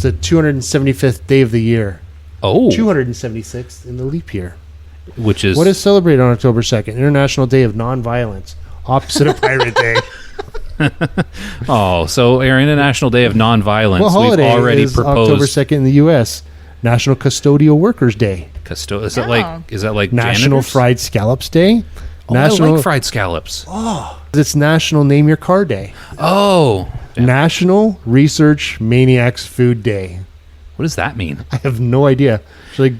It's the 275th day of the year. Oh. 276th in the leap year. Which is... What is celebrated on October 2nd? International Day of Nonviolence. Opposite of Pirate Day. Oh, so our International Day of Nonviolence, What holiday we've already is proposed... October 2nd in the U.S.? National Custodial Workers Day. Is that like National janitors? Fried Scallops Day. Oh, I like fried scallops. It's National Name Your Car Day. Oh. Yeah. National Research Maniacs Food Day. What does that mean? I have no idea. Should I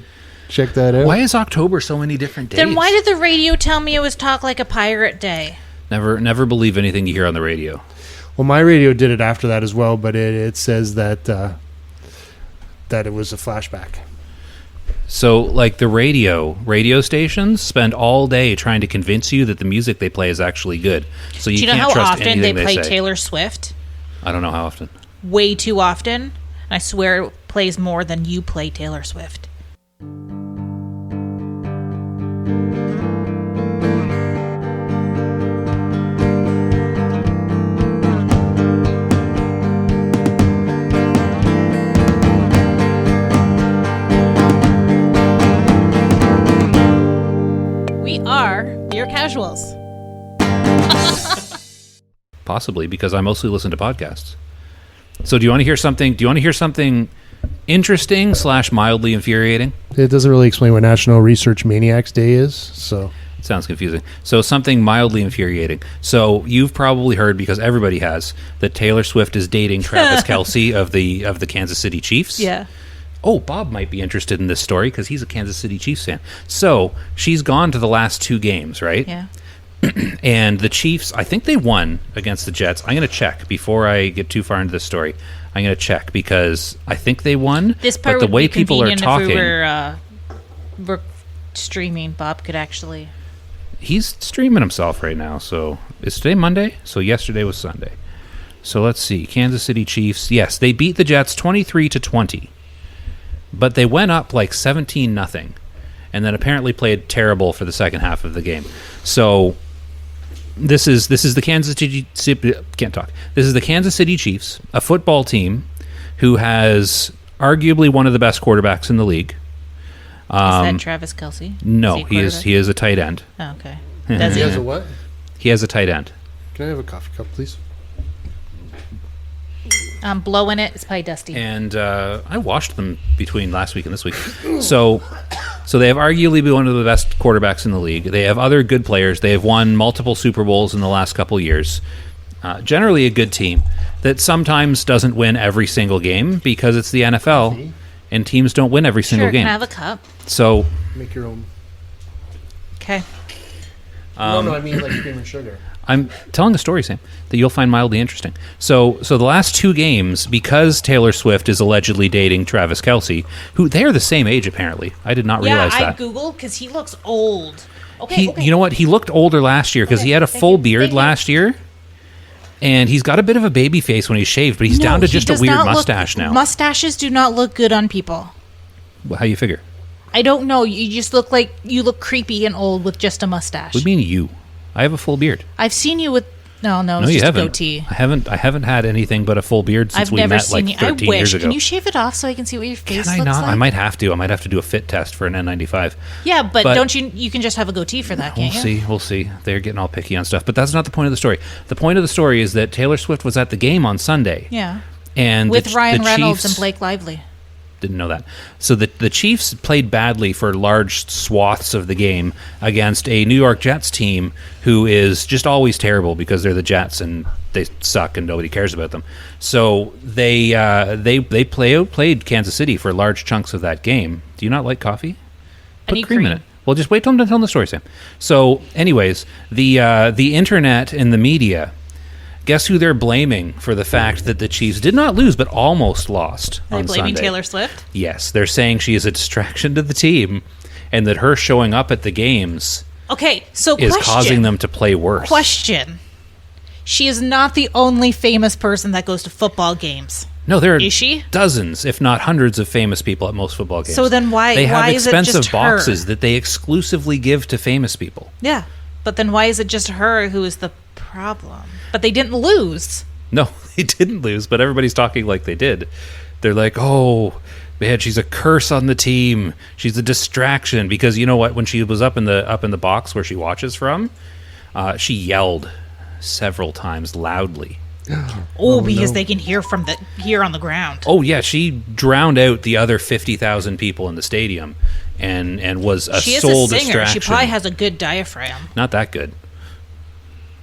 check that out? Why is October so many different days? Then why did the radio tell me it was Talk Like a Pirate Day? Never believe anything you hear on the radio. Well, my radio did it after that as well, but it says that it was a flashback. So, like the radio stations spend all day trying to convince you that the music they play is actually good. So you Do you know can't how trust often anything they play say. Taylor Swift? I don't know how often. Way too often. And I swear it plays more than you play Taylor Swift. We are Beer Casuals. Possibly, because I mostly listen to podcasts. So do you want to hear something? Do you want to hear something interesting / mildly infuriating? It doesn't really explain what National Research Maniacs Day is, so... It sounds confusing. So something mildly infuriating. So you've probably heard, because everybody has, that Taylor Swift is dating Travis Kelce of the Kansas City Chiefs. Yeah. Oh, Bob might be interested in this story because he's a Kansas City Chiefs fan. So she's gone to the last 2 games, right? Yeah. And the Chiefs, I think they won against the Jets. I'm going to check before I get too far into this story. I'm going to check because I think they won. This part but the would way be people are convenient talking, if we're streaming. Bob could actually... He's streaming himself right now. So is today Monday? So yesterday was Sunday. So let's see. Kansas City Chiefs. Yes, they beat the Jets 23-20. But they went up like 17-0. And then apparently played terrible for the second half of the game. So this is the Kansas City can't talk. This is the Kansas City Chiefs, a football team who has arguably one of the best quarterbacks in the league. Is that Travis Kelce? No, he is a tight end. Oh, okay. Does He he? has a what? He has a tight end. Can I have a coffee cup, please? I'm blowing it. It's probably dusty. And I washed them between last week and this week. So they have arguably been one of the best quarterbacks in the league. They have other good players. They have won multiple Super Bowls in the last couple years. Generally a good team that sometimes doesn't win every single game because it's the NFL and teams don't win every single game. Can I have a cup? So Make your own. Okay. No, I mean like cream and sugar. I'm telling a story, Sam, that you'll find mildly interesting. So the last 2 games, because Taylor Swift is allegedly dating Travis Kelce, who they are the same age apparently. I did not realize I that. Googled because he looks old. Okay, You know what? He looked older last year because he had a full beard last year. And he's got a bit of a baby face when he's shaved, but he's down to just a weird mustache now. Mustaches do not look good on people. How you figure? I don't know. You just look like you look creepy and old with just a mustache. What do you mean you? I have a full beard. I've seen you with no, No, it's you just haven't. a goatee. I haven't had anything but a full beard since I've we never met seen like you. 13 I wish. years ago. Can you shave it off so I can see what your face Can I looks not? like? I might have to. I might have to do a fit test for an N95. Yeah, but But- don't you? You can just have a goatee for that, can't you? We'll see. They're getting all picky on stuff, but that's not the point of the story. The point of the story is that Taylor Swift was at the game on Sunday. Yeah. And With Ryan the Reynolds Chiefs, and Blake Lively. Didn't know that. So the Chiefs played badly for large swaths of the game against a New York Jets team who is just always terrible because they're the Jets and they suck and nobody cares about them. So they outplayed Kansas City for large chunks of that game. Do you not like coffee? I need cream in cream. it. Well, just wait till I'm done telling the story, Sam. So, anyways, the internet and the media. Guess who they're blaming for the fact that the Chiefs did not lose but almost lost Are they on blaming Sunday? Taylor Swift? Yes, they're saying she is a distraction to the team and that her showing up at the games Okay, so is causing them to play worse. Question. She is not the only famous person that goes to football games. No, there are Is she? dozens, if not hundreds, of famous people at most football games. So then why- they have why is it just expensive her? boxes that they exclusively give to famous people? Yeah, but then why is it just her who is the problem? But they didn't lose. No, they didn't lose, but everybody's talking like they did. They're like, oh man, she's a curse on the team. She's a distraction because you know what? When she was up in the box where she watches from, she yelled several times loudly. Because they can hear from here on the ground. Oh yeah, she drowned out the other 50,000 people in the stadium, and was a She is sole a singer. distraction. She probably has a good diaphragm. Not that good.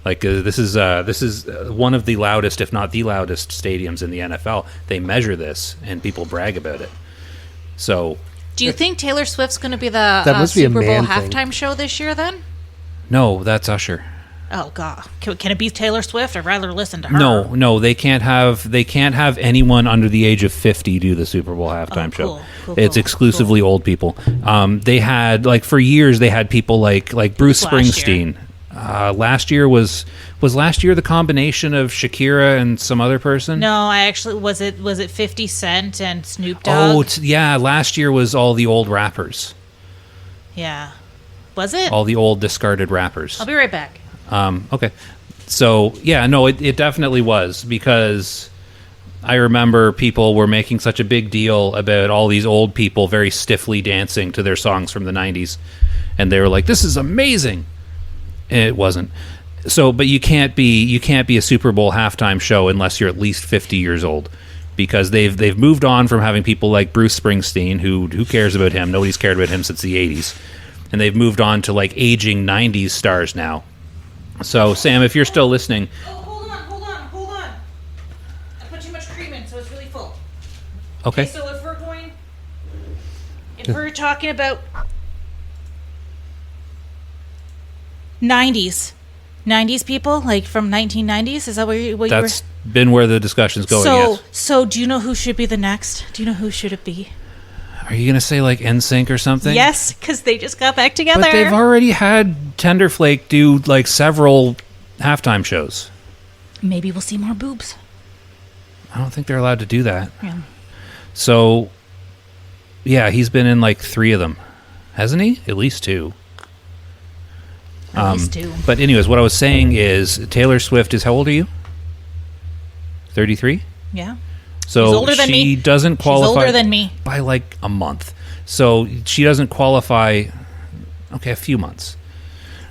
Like this is one of the loudest, if not the loudest, stadiums in the NFL. They measure this, and people brag about it. So, do you think Taylor Swift's going to be the must be a Super Bowl man halftime thing. show this year? Then? no, that's Usher. Oh God, can it be Taylor Swift? I'd rather listen to her. No, they can't have anyone under the age of 50 do the Super Bowl halftime show. It's exclusively old people. They had for years they had people like Bruce Springsteen. Last year was last year the combination of Shakira and some other person? No, I actually was it 50 Cent and Snoop Dogg? Oh, yeah. Last year was all the old rappers. Yeah, was it? All the old discarded rappers. I'll be right back. Okay. So, yeah, no, it definitely was because I remember people were making such a big deal about all these old people very stiffly dancing to their songs from the 90s. And they were like, this is amazing. And it wasn't. So, but you can't be a Super Bowl halftime show unless you're at least 50 years old because they've moved on from having people like Bruce Springsteen, who cares about him? Nobody's cared about him since the 80s. And they've moved on to aging 90s stars now. So, Sam, if you're still listening... Oh, hold on. I put too much cream in, so it's really full. Okay. So if we're talking about 90s people, from 1990s, is that what you That's been where the discussion's going, yes. So do you know who should be the next? Do you know who should it be? Are you going to say NSYNC or something? Yes, because they just got back together. But they've already had Tenderflake do several halftime shows. Maybe we'll see more boobs. I don't think they're allowed to do that. Yeah. So, yeah, he's been in 3 of them. Hasn't he? At least 2. At least 2. But anyways, what I was saying is Taylor Swift is, how old are you? 33? Yeah. So She's older than me. Doesn't qualify. She's older than me. By a month. So she doesn't qualify, a few months.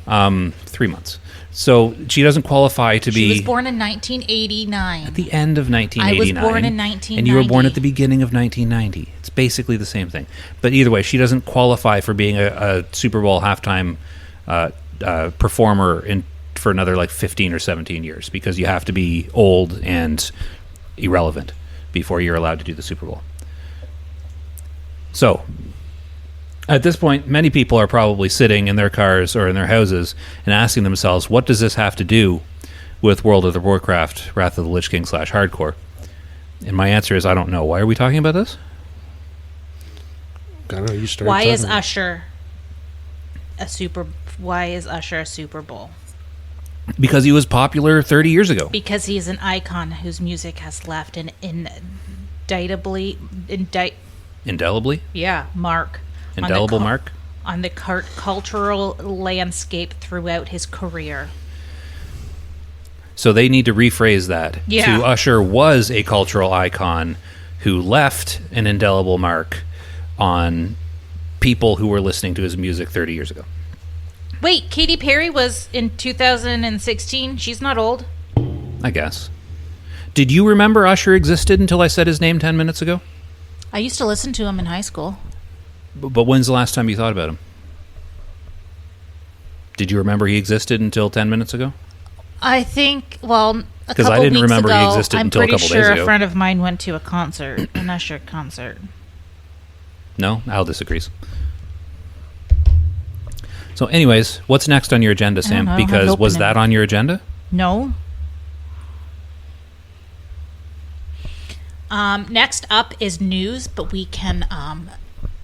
3 months. So she doesn't qualify to be... She was born in 1989. At the end of 1989. I was born in 1990. And you were born at the beginning of 1990. It's basically the same thing. But either way, she doesn't qualify for being a Super Bowl halftime performer for another 15 or 17 years because you have to be old and irrelevant before you're allowed to do the Super Bowl. So, at this point, many people are probably sitting in their cars or in their houses and asking themselves, what does this have to do with World of Warcraft, Wrath of the Lich King / Hardcore? And my answer is, I don't know. Why are we talking about this? I don't know. You started. Why is talking. Usher a Super Bowl? Because he was popular 30 years ago. Because he's an icon whose music has left an indelibly mark. Indelible mark? On the cultural landscape throughout his career. So they need to rephrase that. Yeah. To Usher was a cultural icon who left an indelible mark on people who were listening to his music 30 years ago. Wait, Katy Perry was in 2016. She's not old. I guess. Did you remember Usher existed until I said his name 10 minutes ago? I used to listen to him in high school. But when's the last time you thought about him? Did you remember he existed until 10 minutes ago? I think, well, a couple I didn't weeks remember ago, he existed until a couple days I'm pretty sure ago. a friend of mine went to a concert, an Usher concert. No? Al disagrees. So anyways, what's next on your agenda, Sam? know, Because I'm was hoping that on your agenda? No. Next up is news, but we can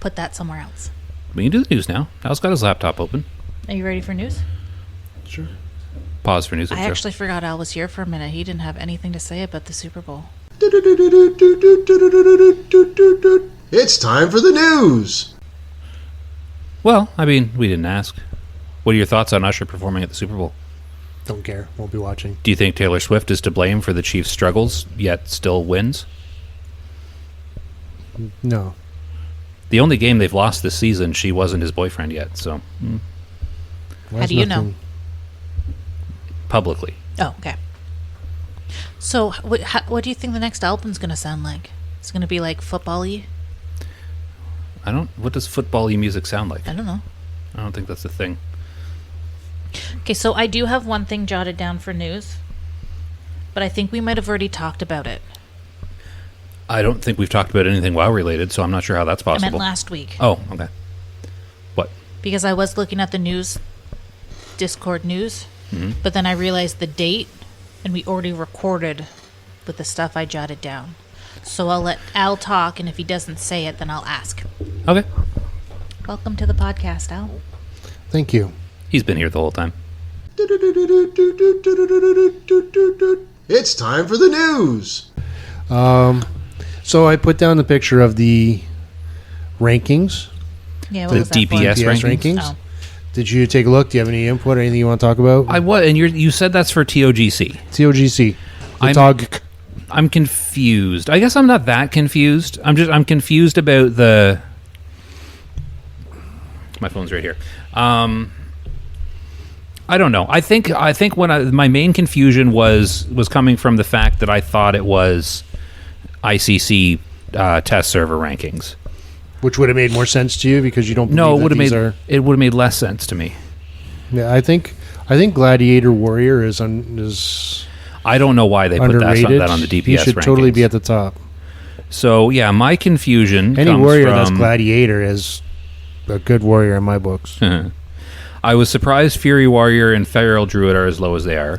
put that somewhere else. We can do the news now. Al's got his laptop open. Are you ready for news? Sure. Pause for news. I actually forgot Al was here for a minute. He didn't have anything to say about the Super Bowl. It's time for the news. Well, I mean, we didn't ask. What are your thoughts on Usher performing at the Super Bowl? Don't care. Won't be watching. Do you think Taylor Swift is to blame for the Chiefs' struggles, yet still wins? No. The only game they've lost this season, she wasn't his boyfriend yet. So Why How is do you know? nothing- publicly, Oh, okay. So, what do you think the next album's going to sound like? It's going to be like football-y? I don't. What does football-y music sound like? I don't know. I don't think that's a thing. Okay, so I do have one thing jotted down for news, but I think we might have already talked about it. I don't think we've talked about anything WoW related, so I'm not sure how that's I meant possible. last week. Oh, okay. What? Because I was looking at the news, Discord news, but then I realized the date, and we already recorded with the stuff I jotted down. So I'll let Al talk, and if he doesn't say it, then I'll ask. Okay. Welcome to the podcast, Al. Thank you. He's been here the whole time. It's time for the news. So I put down the picture of the rankings, Yeah, what The was that for? DPS DPS rankings? rankings. Oh. Did you take a look? Do you have any input or anything you want to talk about? And you said that's for TOGC. TOGC. The I'm- TOG. I'm confused. I guess I'm not that confused. I'm confused about the. My phone's right here. I don't know. I think when my main confusion was coming from the fact that I thought it was ICC test server rankings. Which would have made more sense to you because you don't believe No, it that would have these made are... it would have made less sense to me. Yeah, I think Gladiator Warrior is I don't know why they put underrated. that on the DPS He should rankings. totally be at the top. So yeah, my confusion Any comes warrior from, that's Gladiator is a good warrior in my books. I was surprised Fury Warrior and Feral Druid are as low as they are.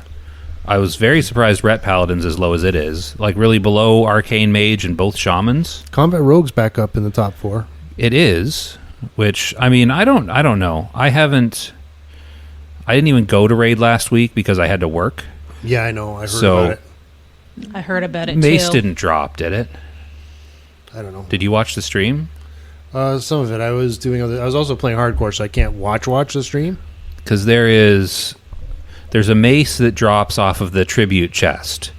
I was very surprised Ret Paladin's as low as it is. Like really below Arcane Mage and both Shamans. Combat Rogue's back up in the top 4. It is, which I mean, I don't know. I didn't even go to raid last week because I had to work. Yeah, I know. I heard So- about it. I heard about it Mace too. didn't drop, did it? I don't know. Did you watch the stream? Some of it. I was doing. I was also playing hardcore, so I can't watch the stream. Because there's a mace that drops off of the tribute chest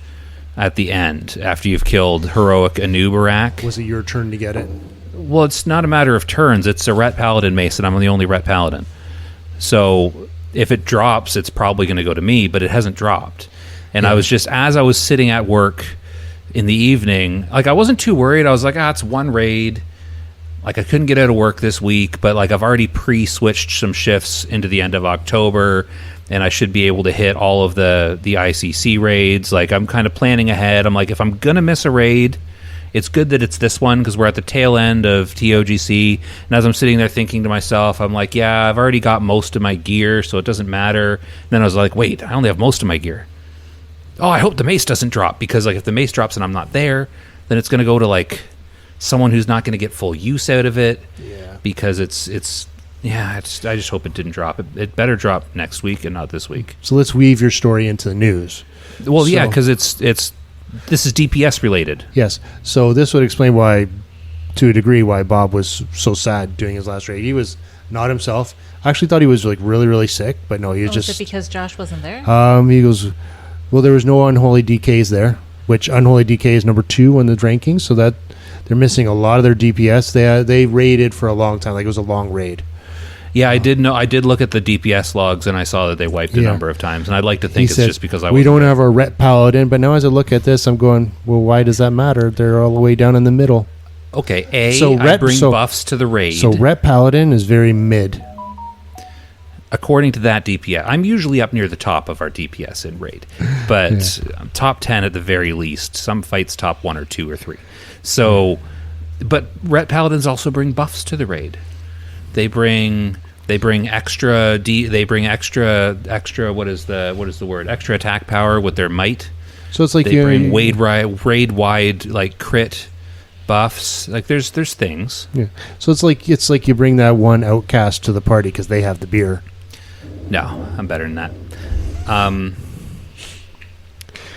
at the end after you've killed heroic Anubarak. Was it your turn to get it? Well, it's not a matter of turns. It's a Ret Paladin mace, and I'm the only Ret Paladin. So if it drops, it's probably going to go to me, but it hasn't dropped. And I was just, as I was sitting at work in the evening, like I wasn't too worried. I was like, it's one raid. Like I couldn't get out of work this week, but like I've already pre-switched some shifts into the end of October, and I should be able to hit all of the ICC raids. Like I'm kind of planning ahead. I'm like, if I'm gonna miss a raid, it's good that it's this one because we're at the tail end of TOGC. And as I'm sitting there thinking to myself, I'm like, yeah, I've already got most of my gear, so it doesn't matter. And then I was like, wait, I only have most of my gear. Oh, I hope the mace doesn't drop, because like if the mace drops and I'm not there, then it's gonna go to like someone who's not going to get full use out of it. Yeah. Because I just hope it didn't drop. It better drop next week and not this week. So let's weave your story into the news. Well, yeah, So- because this is DPS related. Yes. So this would explain why, to a degree, why Bob was so sad doing his last raid. He was not himself. I actually thought he was like really, really sick, but no, he was Was just. it because Josh wasn't there? He goes, well, there was no Unholy DKs there, which Unholy DK is number 2 on the rankings, so that they're missing a lot of their DPS. They raided for a long time, like it was a long raid. Yeah, I did look at the DPS logs and I saw that they wiped a Yeah. number of times, and I'd like to He think it's said, just because I we wasn't don't there. have our Ret Paladin, but now as I look at this, I'm going, well, why does that matter? They're all the way down in the middle. Okay, So I Ret- bring so- buffs to the raid. So Ret Paladin is very mid. According to that DPS, I'm usually up near the top of our DPS in raid, but top 10 at the very least. Some fights top 1 or 2 or 3. So, but Ret Paladins also bring buffs to the raid. They bring extra what is the word? Extra attack power with their might. So it's like They bring raid wide like crit buffs. Like there's things. Yeah. So it's like you bring that one outcast to the party because they have the beer. No, I'm better than that.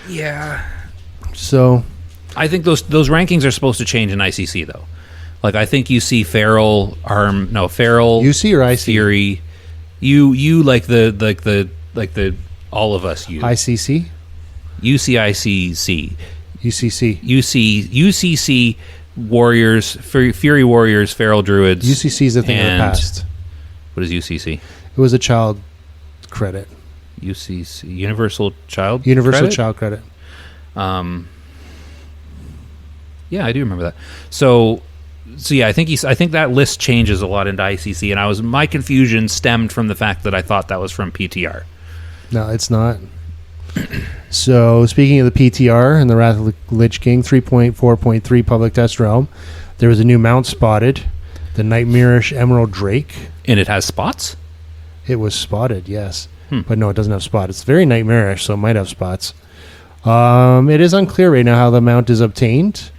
Yeah. So I think those rankings are supposed to change in ICC though. Like I think you see Feral UC or IC? Fury. You like the all of us use ICC, UCICC UCC. UCC Warriors, Fury Warriors, Feral Druids. UCC is a thing of the and- past. What is UCC? It was a child credit. UCC, Universal Child Universal Credit? Child Credit. Yeah, I do remember that. So yeah, I think that list changes a lot into ICC, and my confusion stemmed from the fact that I thought that was from PTR. No, it's not. So, speaking of the PTR and the Wrath of the Lich King 3.4.3 Public Test Realm, there was a new mount spotted, the Nightmarish Emerald Drake. And it has spots? It was spotted, yes. But no, it doesn't have spots. It's very nightmarish, so it might have spots. It is unclear right now how the mount is obtained.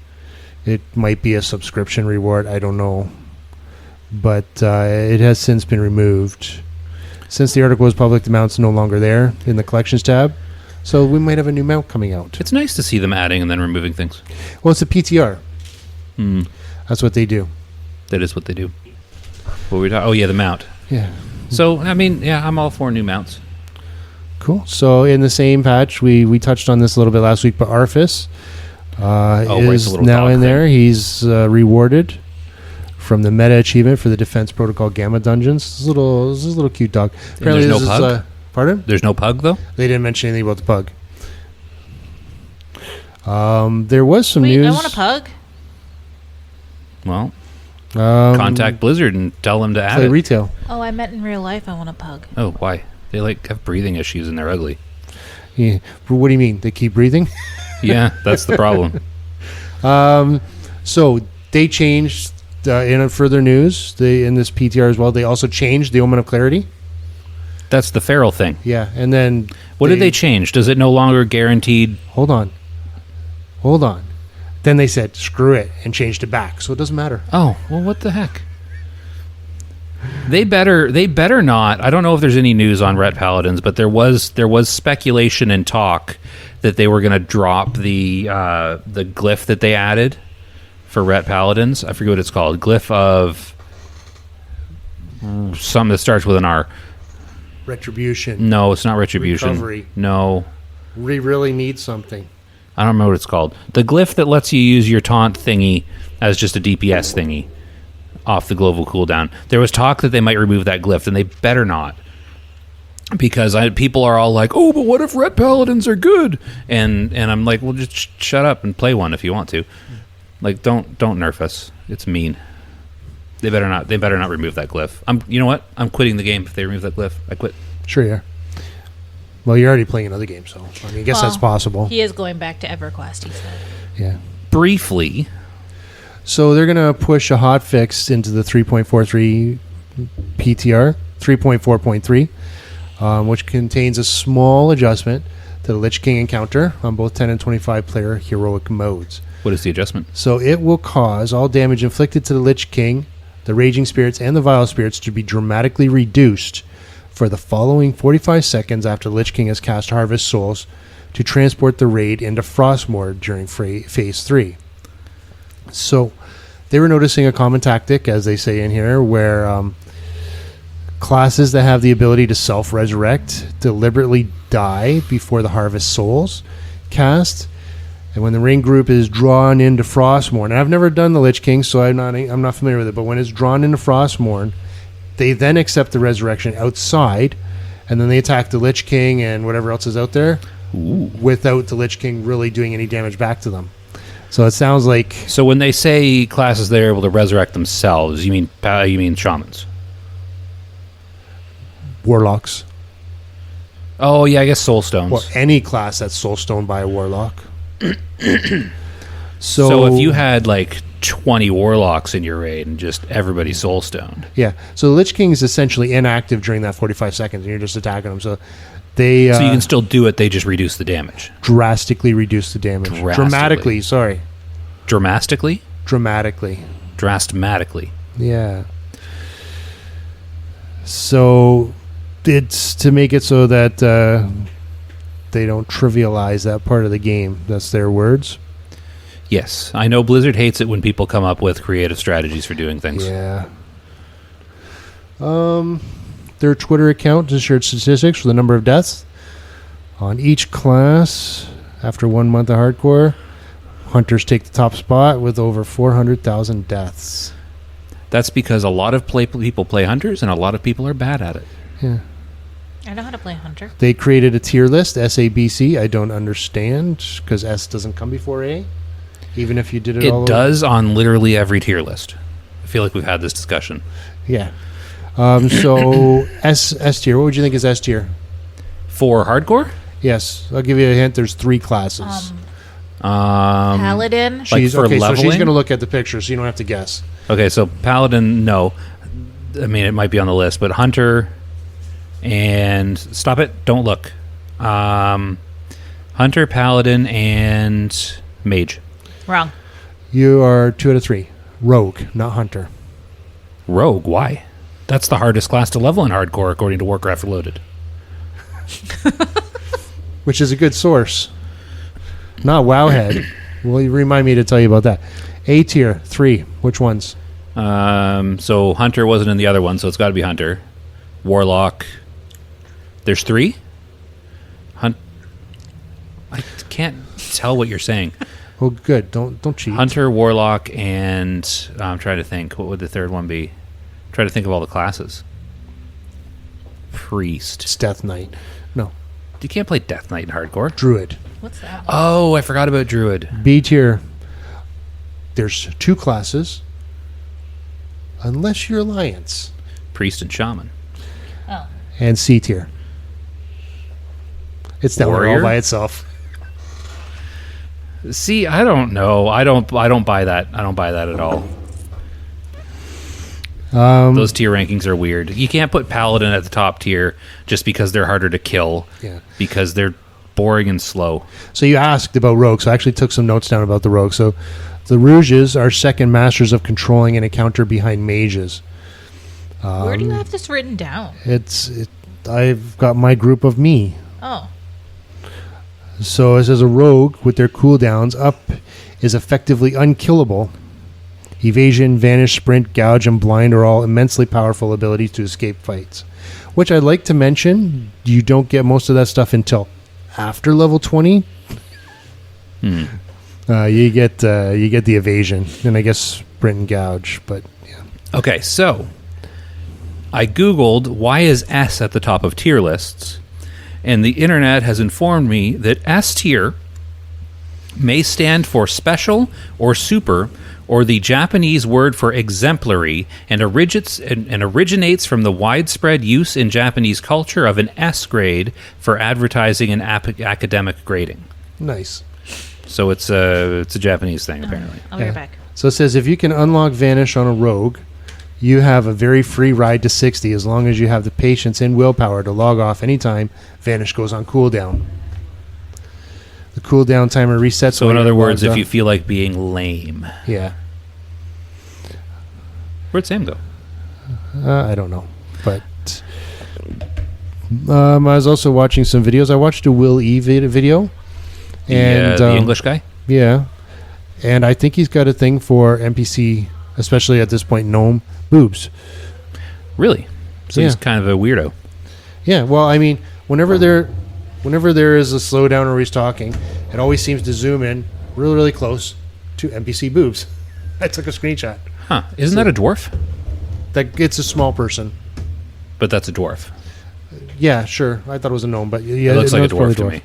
It might be a subscription reward. I don't know. But it has since been removed. Since the article was public, the mount's no longer there in the collections tab. So we might have a new mount coming out. It's nice to see them adding and then removing things. Well, it's a PTR. That's what they do. That is what they do. What were we talking? Oh, yeah, the mount. Yeah. So, I mean, yeah, I'm all for new mounts. Cool. So in the same patch, we touched on this a little bit last week, but Arthas right, the is little now dog in thing. there. He's rewarded from the meta achievement for the Defense Protocol Gamma Dungeons. This is a little cute dog. there's no this pug? is pardon? There's no pug, though? They didn't mention anything about the pug. There was some Wait, news. I want a pug. Well, contact Blizzard and tell them to add play it. retail. Oh, I meant in real life. I want a pug. Oh, why? They have breathing issues and they're ugly. Yeah. What do you mean? They keep breathing? Yeah, that's the problem. So they changed in further news. In this PTR as well, they also changed the Omen of Clarity. That's the feral thing. Yeah, and then What did they change? Does it no longer guaranteed? Hold on. Then they said screw it and changed it back, so it doesn't matter. Oh, well, what the heck? They better not. I don't know if there's any news on Ret Paladins, but there was speculation and talk that they were going to drop the glyph that they added for Ret Paladins. I forget what it's called. Glyph of something that starts with an R. Retribution. No, it's not retribution. Recovery. No, We really need something. I don't remember what it's called. The glyph that lets you use your taunt thingy as just a DPS thingy off the global cooldown. There was talk that they might remove that glyph, and they better not. Because people are all like, oh, but what if Ret Paladins are good? And I'm like, well, just shut up and play one if you want to. Like, don't nerf us. It's mean. They better not remove that glyph. You know what? I'm quitting the game if they remove that glyph. I quit. Sure, yeah. Well, you're already playing another game, so I guess that's Well, possible. He is going back to EverQuest, he said. Yeah. Briefly, So they're going to push a hot fix into the 3.43 PTR, 3.4.3, which contains a small adjustment to the Lich King encounter on both 10 and 25 player heroic modes. what is the adjustment? So it will cause all damage inflicted to the Lich King, the Raging Spirits, and the Vile Spirits to be dramatically reduced for the following 45 seconds after the Lich King has cast Harvest Souls to transport the raid into Frostmourne during Phase 3. So they were noticing a common tactic, as they say in here, where classes that have the ability to self-resurrect deliberately die before the Harvest Souls cast. And when the ring group is drawn into Frostmourne, and I've never done the Lich King, so I'm not familiar with it, but when it's drawn into Frostmourne, they then accept the resurrection outside, and then they attack the Lich King and whatever else is out there without the Lich King really doing any damage back to them. So it sounds like So when they say classes that are able to resurrect themselves, you mean shamans? warlocks, Oh yeah, I guess soul stones. or any class that's soulstoned by a warlock. So if you had like 20 warlocks in your raid and just everybody soul stoned, yeah, so the Lich King is essentially inactive during that 45 seconds, and you're just attacking them. So they so you can still do it. They just reduce the damage drastically reduce the damage. Drastically. Dramatically. drastically. Yeah. So it's to make it so that they don't trivialize that part of the game. That's their words. Yes, I know Blizzard hates it when people come up with creative strategies for doing things. Yeah. Their Twitter account just shared statistics for the number of deaths on each class after 1 month of hardcore. Hunters take the top spot with over 400,000 deaths. That's because a lot of people play Hunters, and a lot of people are bad at it. Yeah. I know how to play Hunter. They created a tier list, S-A-B-C. I don't understand, because S doesn't come before A, even if you did it all It does on literally every tier list. I feel like we've had this discussion. Yeah. So S tier. What would you think is S tier? For hardcore? Yes. I'll give you a hint. There's 3 classes. Paladin. Like She's for okay, so she's leveling? going to look at the picture, so you don't have to guess. Okay, so Paladin, no. I mean, it might be on the list, but Hunter and... Stop it. Don't look. Hunter, Paladin, and Mage. Wrong. You are 2 out of 3. Rogue, not Hunter. Rogue, why? That's the hardest class to level in hardcore, according to Warcraft Reloaded. Which is a good source. Not Wowhead. Well, you remind me to tell you about that. A tier, 3. Which ones? So Hunter wasn't in the other one, so it's got to be Hunter. Warlock. There's 3? I can't tell what you're saying. Oh, good. Don't cheat. Hunter, Warlock, and I'm trying to think. What would the third one be? Try to think of all the classes. Priest. It's Death Knight. No. You can't play Death Knight in hardcore. Druid. What's that? Oh, I forgot about Druid. B tier. There's 2 classes. Unless you're Alliance. Priest and Shaman. Oh. And C tier. It's down there all Warrior? by itself. See, I don't know. I don't buy that. I don't buy that at all. Those tier rankings are weird. You can't put Paladin at the top tier just because they're harder to kill. Yeah. Because they're boring and slow. So you asked about rogues. So I actually took some notes down about the rogues. So the Rouges are second masters of controlling an encounter behind mages. Where do you have this written down? I've got my group of me. Oh. So it says a rogue with their cooldowns up is effectively unkillable. Evasion, vanish, sprint, gouge, and blind are all immensely powerful abilities to escape fights. Which I'd like to mention, you don't get most of that stuff until after level 20. You get the evasion, and I guess sprint and gouge, but yeah. Okay, so I Googled why is S at the top of tier lists, and the internet has informed me that S tier may stand for special or super, or the Japanese word for exemplary, and originates from the widespread use in Japanese culture of an S grade for advertising and academic grading. Nice. So it's a Japanese thing, apparently. I'll be right back. So it says if you can unlock vanish on a rogue, you have a very free ride to 60 as long as you have the patience and willpower to log off anytime vanish goes on cooldown. The cooldown timer resets. So when in other you're words, logged if you on. feel like being lame. Yeah. Where'd Sam go? I don't know. But I was also watching some videos. I watched a Will E video. And The English guy? Yeah. And I think he's got a thing for NPC, especially at this point, gnome boobs. Really? So Yeah. he's kind of a weirdo. Yeah, well, I mean, whenever there is a slowdown or he's talking, it always seems to zoom in really, really close to NPC boobs. I took a screenshot. Huh. Isn't that a dwarf? That it's a small person. But that's a dwarf. Yeah, sure. I thought it was a gnome, but yeah, It looks like a it's probably dwarf to me.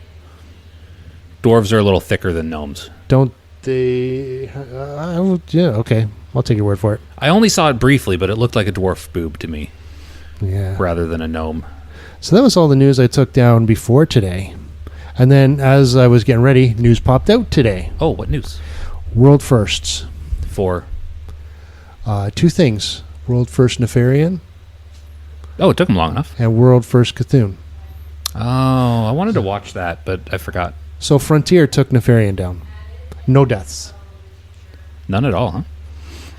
Dwarves are a little thicker than gnomes. Don't they? Yeah, okay. I'll take your word for it. I only saw it briefly, but it looked like a dwarf boob to me Yeah. rather than a gnome. So that was all the news I took down before today. And then as I was getting ready, news popped out today. Oh, what news? World firsts. For 2 things. World first Nefarian Oh, it took him long enough. and world first Cthulhu. Oh, I wanted to watch that, but I forgot. So Frontier took Nefarian down. No deaths. None at all, huh?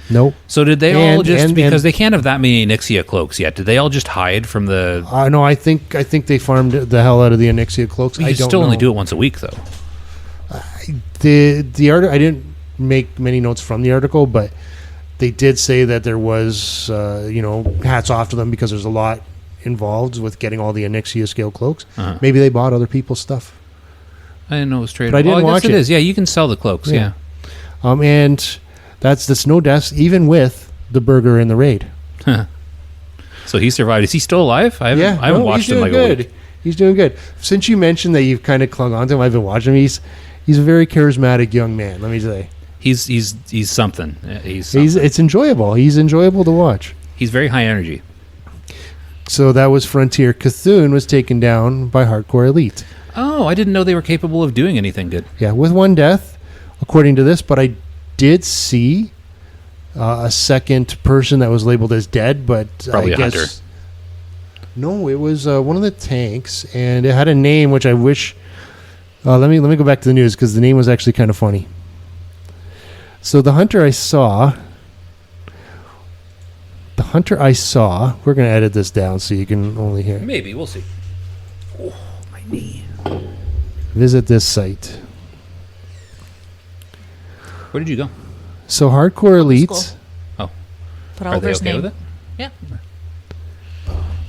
Nope. So did they all And- just and- because and- they can't have that many Onyxia cloaks yet? Did they all just hide from the? No, I think they farmed the hell out of the Onyxia cloaks. You I don't still know. only do it once a week, though. The article. I didn't make many notes from the article, but they did say that there was, hats off to them because there's a lot involved with getting all the Onyxia scale cloaks. Uh-huh. But maybe they bought other people's stuff. I didn't know it was traded. But I didn't well, I watch guess it. it is. Yeah, you can sell the cloaks. Yeah. And that's no deaths, even with the burger in the raid. So he survived. Is he still alive? I haven't watched him like a week. He's doing good. Since you mentioned that you've kind of clung on to him, I've been watching him. He's a very charismatic young man, let me say. He's something. He's something. It's enjoyable. He's enjoyable to watch. He's very high energy. So that was Frontier. Cthulhu was taken down by Hardcore Elite. Oh, I didn't know they were capable of doing anything good. Yeah, with one death, according to this. But I did see a second person that was labeled as dead, but Probably I a guess hunter. no, it was one of the tanks, and it had a name which I wish. Let me go back to the news because the name was actually kind of funny. So the hunter I saw. We're going to edit this down so you can only hear. Maybe we'll see. Oh, my knee. Visit this site. Where did you go? So Hardcore Elites. School. Oh, Put are all they his okay name. with it? Yeah.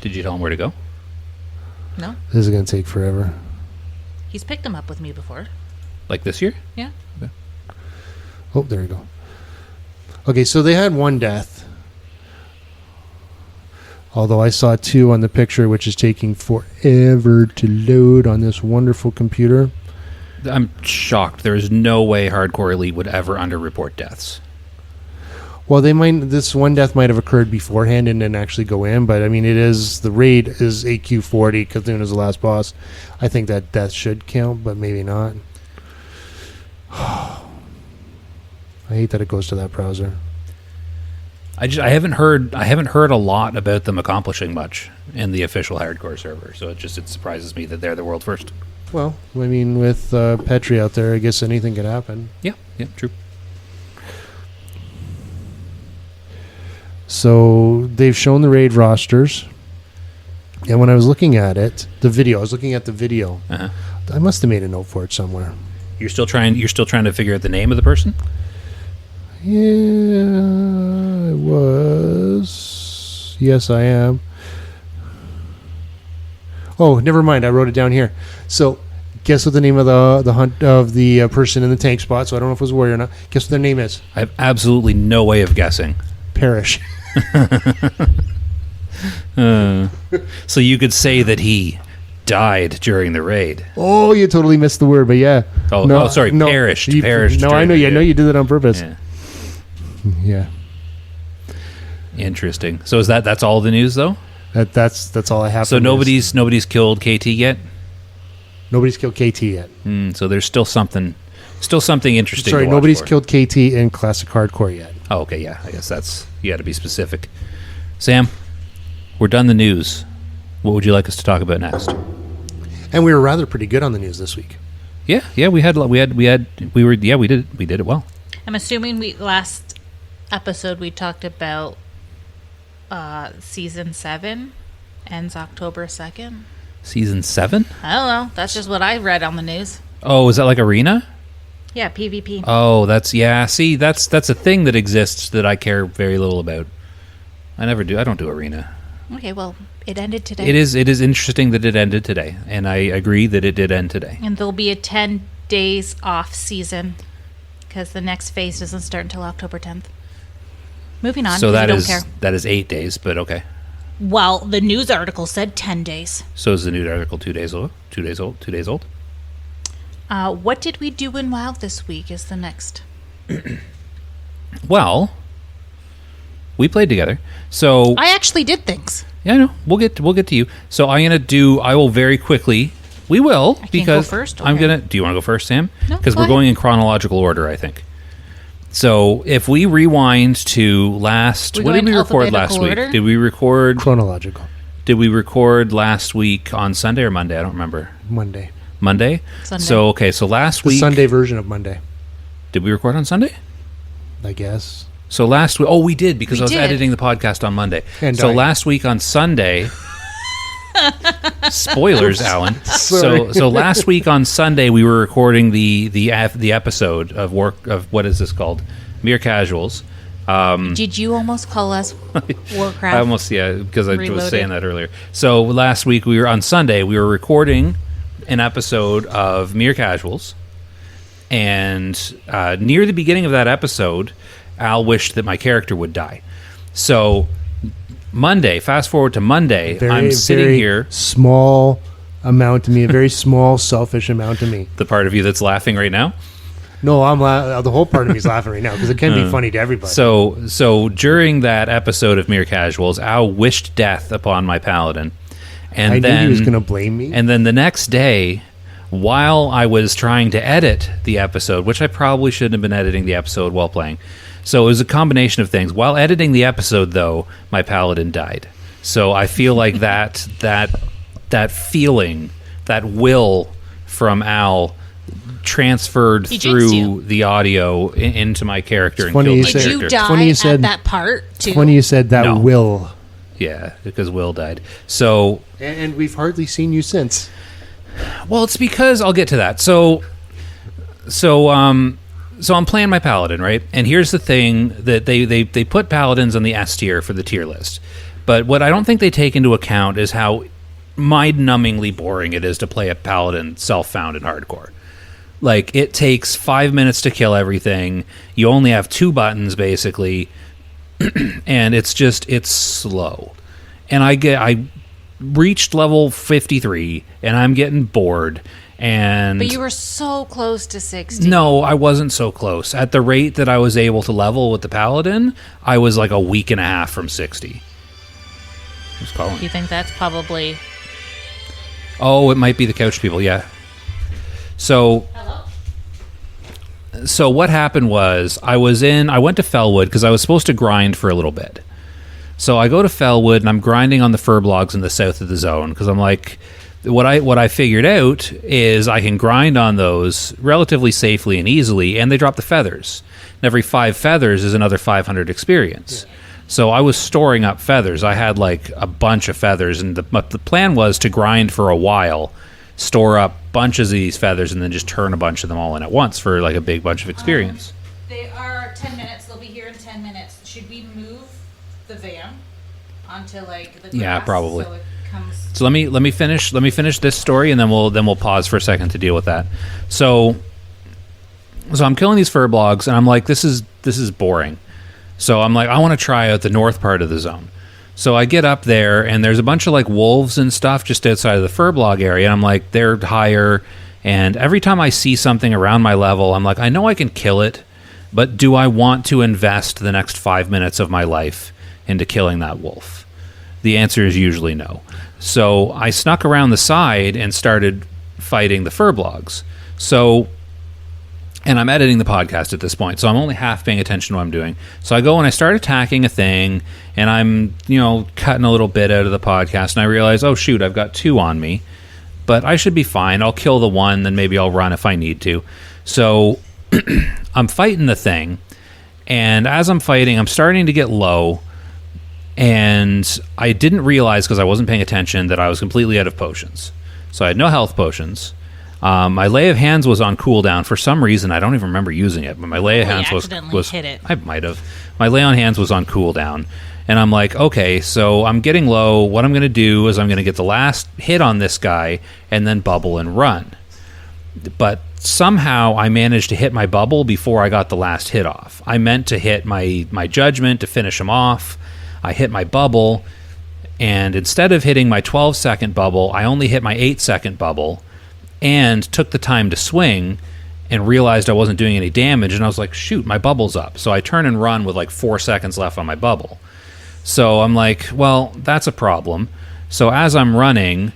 Did you tell him where to go? No. This is going to take forever. He's picked them up with me before. Like this year? Yeah. Oh, there you go. Okay, so they had one death. Although I saw two on the picture, which is taking forever to load on this wonderful computer. I'm shocked. There is no way Hardcore Elite would ever underreport deaths. Well, this one death might have occurred beforehand and didn't actually go in, but I mean, the raid is AQ40. Cthulhu is the last boss. I think that death should count, but maybe not. I hate that it goes to that browser. I haven't heard a lot about them accomplishing much in the official Hardcore server, so it surprises me that they're the world first. Well, I mean, with Petri out there, I guess anything could happen. Yeah, true. So they've shown the raid rosters, and when I was looking at it, I was looking at the video. Uh-huh. I must have made a note for it somewhere. You're still trying to figure out the name of the person? Yeah, it was. Yes, I am. Oh, never mind. I wrote it down here. So, guess what the name of the person in the tank spot? So I don't know if it was a warrior or not. Guess what their name is? I have absolutely no way of guessing. Parrish. So you could say that he died during the raid. Oh, you totally missed the word, but yeah. Sorry, perished. Perished. No, I know. Yeah, I know you did that on purpose. Yeah. Yeah. Interesting. So that's all the news, though? That's all I have. So nobody's killed KT yet? Nobody's killed KT yet. So there's still something interesting. Sorry, to watch nobody's for. killed KT in Classic Hardcore yet. Oh, okay, yeah. I guess you got to be specific. Sam, we're done the news. What would you like us to talk about next? And we were rather pretty good on the news this week. Yeah, we did it well. I'm assuming last episode we talked about season 7 ends October 2nd. Season 7? I don't know. That's just what I read on the news. Oh, is that like Arena? Yeah, PvP. Oh, that's a thing that exists that I care very little about. I don't do Arena. Okay, well, it ended today. It is interesting that it ended today, and I agree that it did end today. And there'll be a 10 days off season because the next phase doesn't start until October 10th. Moving on. So don't care. that is 8 days, but okay. Well, the news article said 10 days. So is the news article 2 days old? 2 days old? 2 days old? What did we do in WoW this week is the next. Well, we played together. So I actually did things. Yeah, I know. We'll get to you. So I will very quickly. We will I can't because go first? I'm Okay. gonna. Do you want to go first, Sam? No, Because go we're ahead. going in chronological order, I think. So if we rewind to last, We what go did in we record last alphabetical week? order? Did we record? Chronological. Did we record last week on Sunday or Monday? I don't remember. Monday. Monday. Sunday. So okay. So last The week, Sunday version of Monday, did we record on Sunday? I guess. So last week, we did because We I was did. editing the podcast on Monday. And so I- last week on Sunday, spoilers, Alan. Sorry. So last week on Sunday we were recording the episode of what is this called? Mere Casuals. Did you almost call us Warcraft? I almost because I was Reloaded. saying that earlier. So last week on Sunday we were recording an episode of Mere Casuals, And near the beginning of that episode, Al wished that my character would die. So Monday, fast forward to Monday, I'm sitting very here. Small amount to me, a very small, selfish amount to me. The part of you that's laughing right now? No, the whole part of me is laughing right now because it can be funny to everybody. So during that episode of Mere Casuals, Al wished death upon my paladin. And I then knew he was going to blame me. And then the next day, while I was trying to edit the episode, which I probably shouldn't have been editing the episode while playing. So it was a combination of things. While editing the episode, though, my paladin died. So I feel like that feeling, that will from Al transferred He jinxed through you. the audio into my character and funny killed you my said- Did character. you die funny you at said- that part too? It's funny you said that No. will. Yeah, because Will died. So, And we've hardly seen you since. well, it's because I'll get to that. So I'm playing my paladin, right? And here's the thing that they put paladins on the S tier for the tier list. But what I don't think they take into account is how mind-numbingly boring it is to play a paladin self-found in hardcore. Like, it takes 5 minutes to kill everything. You only have 2 buttons, basically. And it's slow. And I reached level 53, and I'm getting bored. And But you were so close to 60. no, I wasn't so close. At the rate that I was able to level with the paladin, I was like a week and a half from 60. Who's calling? You think that's probably... Oh, it might be the couch people, yeah. So what happened was I went to Fellwood because I was supposed to grind for a little bit. So I go to Fellwood and I'm grinding on the fur blogs in the south of the zone because I'm like, what I figured out is I can grind on those relatively safely and easily, and they drop the feathers. And every 5 feathers is another 500 experience. Yeah. So I was storing up feathers. I had like a bunch of feathers, and the plan was to grind for a while, store up bunches of these feathers, and then just turn a bunch of them all in at once for like a big bunch of experience. They are 10 minutes. They'll be here in 10 minutes. Should we move the van onto like the grass? Yeah, probably. So it comes... So let me finish this story, and then we'll pause for a second to deal with that. So I'm killing these fur blogs, and I'm like, this is boring. So I'm like, I want to try out the north part of the zone. So I get up there, and there's a bunch of like wolves and stuff just outside of the fur blog area. And I'm like, they're higher, and every time I see something around my level, I'm like, I know I can kill it, but do I want to invest the next 5 minutes of my life into killing that wolf? The answer is usually no. So I snuck around the side and started fighting the fur blogs. And I'm editing the podcast at this point, so I'm only half paying attention to what I'm doing. So I go and I start attacking a thing, and I'm, cutting a little bit out of the podcast, and I realize, oh shoot, I've got 2 on me, but I should be fine. I'll kill the one, then maybe I'll run if I need to. So I'm fighting the thing, and as I'm fighting, I'm starting to get low, and I didn't realize, because I wasn't paying attention, that I was completely out of potions. So I had no health potions. My Lay of Hands was on cooldown for some reason. I don't even remember using it, but my Lay of Hands was hit it. I might have. My Lay on Hands was on cooldown, and I'm like, okay, so I'm getting low. What I'm going to do is I'm going to get the last hit on this guy and then bubble and run. But somehow I managed to hit my bubble before I got the last hit off. I meant to hit my judgment to finish him off. I hit my bubble, and instead of hitting my 12-second bubble, I only hit my 8-second bubble, and took the time to swing and realized I wasn't doing any damage, and I was like, shoot, my bubble's up. So I turn and run with like 4 seconds left on my bubble. So I'm like, well, that's a problem. So as I'm running,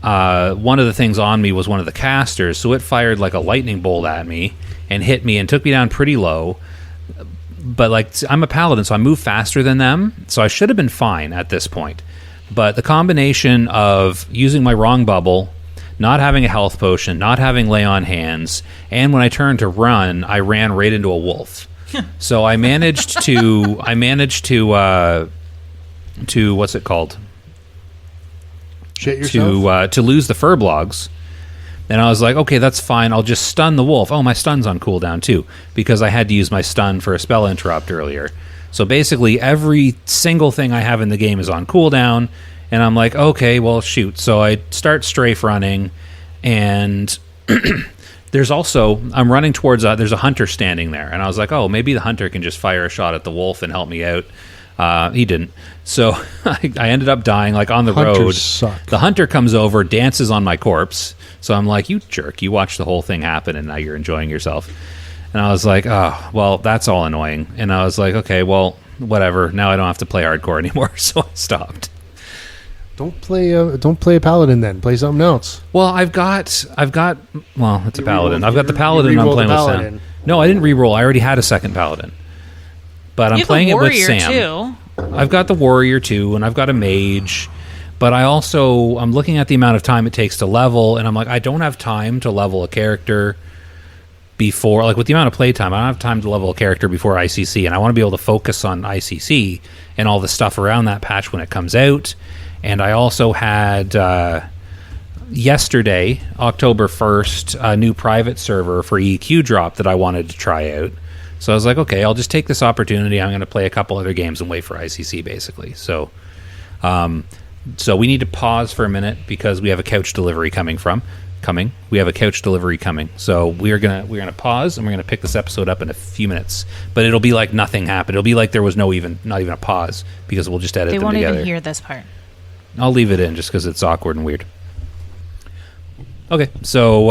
one of the things on me was one of the casters, so it fired like a lightning bolt at me and hit me and took me down pretty low. But like, I'm a paladin, so I move faster than them, so I should have been fine at this point. But the combination of using my wrong bubble, not having a health potion, not having Lay on Hands, and when I turned to run, I ran right into a wolf. So I managed to what's it called? Shit yourself? To lose the fur blogs. And I was like, okay, that's fine. I'll just stun the wolf. Oh, my stun's on cooldown too, because I had to use my stun for a spell interrupt earlier. So basically, every single thing I have in the game is on cooldown. And I'm like, okay, well, shoot. So I start strafe running, and the There's also, I'm running towards, there's a hunter standing there. And I was like, oh, maybe the hunter can just fire a shot at the wolf and help me out. He didn't. So I ended up dying like on the Hunters road. suck. The hunter comes over, dances on my corpse. So I'm like, you jerk. You watched the whole thing happen and now you're enjoying yourself. And I was like, oh, well, that's all annoying. And I was like, okay, well, whatever. Now I don't have to play hardcore anymore. So I stopped. Don't play a paladin then. Play something else. Well, I've got. Well, it's a You paladin. rerolled- I've got the you paladin. I'm rerolled playing the with Sam. paladin. No, I didn't re-roll. I already had a second paladin, but I'm You have playing a it with warrior Sam. too. I've got the warrior too, and I've got a mage. But I'm looking at the amount of time it takes to level, and I'm like, I don't have time to level a character before, like with the amount of playtime, I don't have time to level a character before ICC, and I want to be able to focus on ICC and all the stuff around that patch when it comes out. And I also had yesterday, October 1st, a new private server for EQ drop that I wanted to try out. So I was like, okay, I'll just take this opportunity. I'm going to play a couple other games and wait for ICC, basically. So we need to pause for a minute because we have a couch delivery coming. We have a couch delivery coming. So we're gonna pause and we're gonna pick this episode up in a few minutes. But it'll be like nothing happened. It'll be like there was not even a pause because we'll just edit They them won't together. even hear this part. I'll leave it in just because it's awkward and weird. Okay, so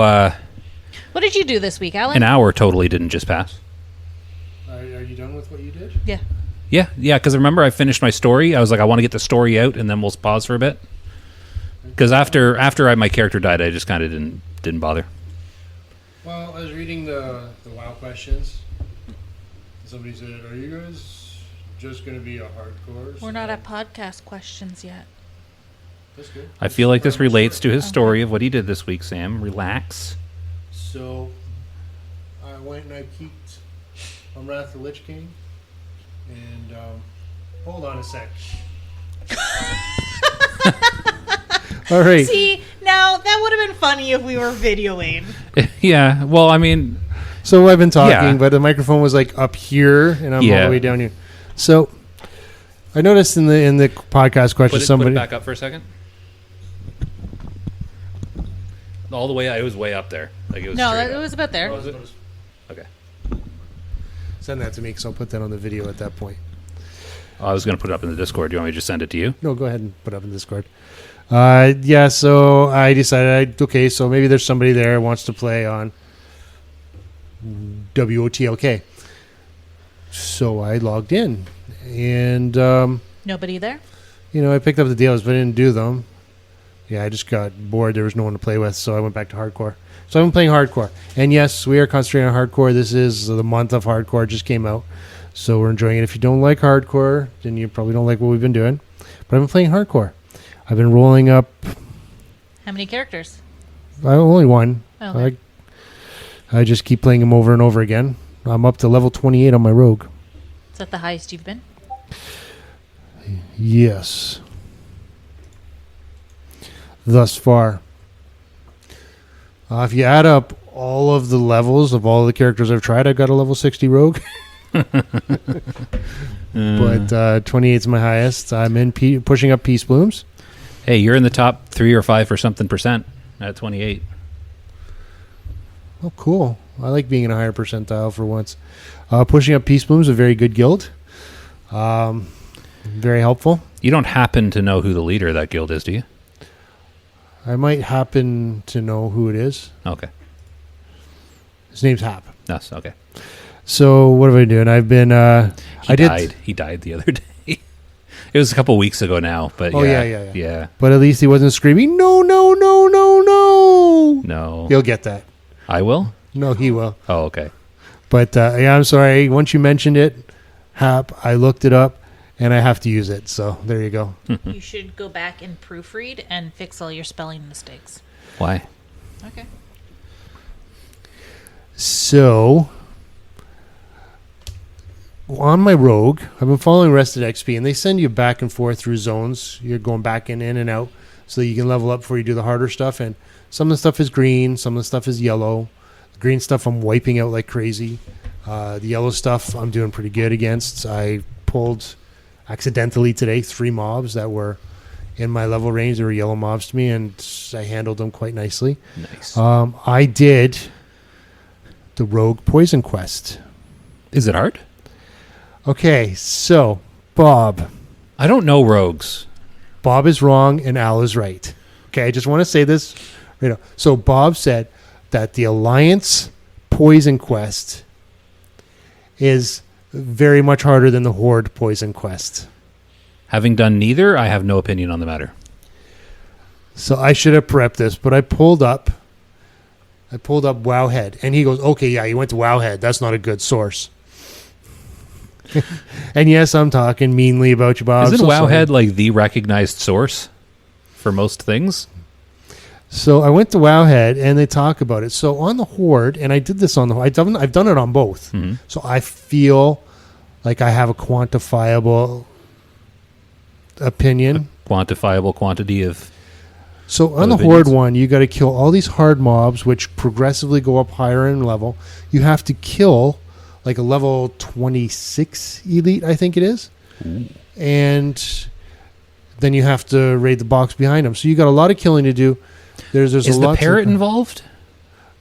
What did you do this week, Alan? an hour totally didn't just pass. Are you done with what you did? Yeah. Yeah, because remember I finished my story. I was like, I want to get the story out, and then we'll pause for a bit. Because after my character died, I just kind of didn't bother. Well, I was reading the WoW questions. Somebody said, "Are you guys just going to be a hardcore?" We're not at podcast questions yet. That's good. I feel like this relates to his story of what he did this week, Sam. Relax. So, I went and I peeked on Wrath of the Lich King, and hold on a sec. All right. See, now that would have been funny if we were videoing. Yeah, well, I mean, So I've been talking, Yeah. but the microphone was like up here, and I'm all Yeah. the way down here. So I noticed in the podcast question, put it somebody back up for a second. All the way, it was way up there. Like it was No, straight it up. was about there. Oh, was it? Okay. send that to me, because I'll put that on the video at that point. Oh, I was going to put it up in the Discord. Do you want me to just send it to you? No, go ahead and put it up in Discord. Yeah, so I decided, okay, so maybe there's somebody there who wants to play on WOTLK. So I logged in, and Nobody there? I picked up the deals, but I didn't do them. Yeah, I just got bored. There was no one to play with, so I went back to hardcore. So I've been playing hardcore. And yes, we are concentrating on hardcore. This is the month of hardcore. It just came out. So we're enjoying it. If you don't like hardcore, then you probably don't like what we've been doing. But I've been playing hardcore. I've been rolling up How many characters? only one. Okay. I just keep playing them over and over again. I'm up to level 28 on my rogue. Is that the highest you've been? Yes. Thus far. If you add up all of the levels of all the characters I've tried, I've got a level 60 rogue. But 28 is my highest. I'm in pushing up Peace Blooms. Hey, you're in the top 3 or 5 or something percent at 28. Oh, cool. I like being in a higher percentile for once. Pushing up Peace Blooms, a very good guild. Very helpful. You don't happen to know who the leader of that guild is, do you? I might happen to know who it is. Okay. His name's Hap. That's okay. So what have I been doing? I've been. He died the other day. It was a couple weeks ago now, but Oh, yeah. yeah. But at least he wasn't screaming, no, no, no, no, no. No. He'll get that. I will? No, he will. Oh, okay. But yeah, I'm sorry. Once you mentioned it, Hap, I looked it up, and I have to use it. So there you go. You should go back and proofread and fix all your spelling mistakes. Why? Okay. So on my rogue, I've been following Rested XP, and they send you back and forth through zones. You're going back in and out so that you can level up before you do the harder stuff. And some of the stuff is green, some of the stuff is yellow. The green stuff I'm wiping out like crazy. The yellow stuff I'm doing pretty good against. I pulled accidentally today 3 mobs that were in my level range. They were yellow mobs to me, and I handled them quite nicely. Nice. I did the Rogue Poison Quest. Is it hard? Okay, so Bob. I don't know rogues. Bob is wrong and Al is right. Okay, I just want to say this. Right now. So Bob said that the Alliance Poison Quest is very much harder than the Horde Poison Quest. Having done neither, I have no opinion on the matter. So I should have prepped this, but I pulled up Wowhead, and he goes, "Okay, yeah, you went to Wowhead. That's not a good source." And yes, I'm talking meanly about you, Bob. Isn't So Wowhead sorry. like the recognized source for most things? So I went to Wowhead, and they talk about it. So on the Horde, and I did this on the I've done it on both. Mhm. So I feel like I have a quantifiable opinion. Quantifiable quantity of... So on the opinions. Horde one, you got to kill all these hard mobs, which progressively go up higher in level. You have to kill like a level 26 elite, I think it is. Ooh. And then you have to raid the box behind them. So you got a lot of killing to do. There's Is a the lot parrot involved?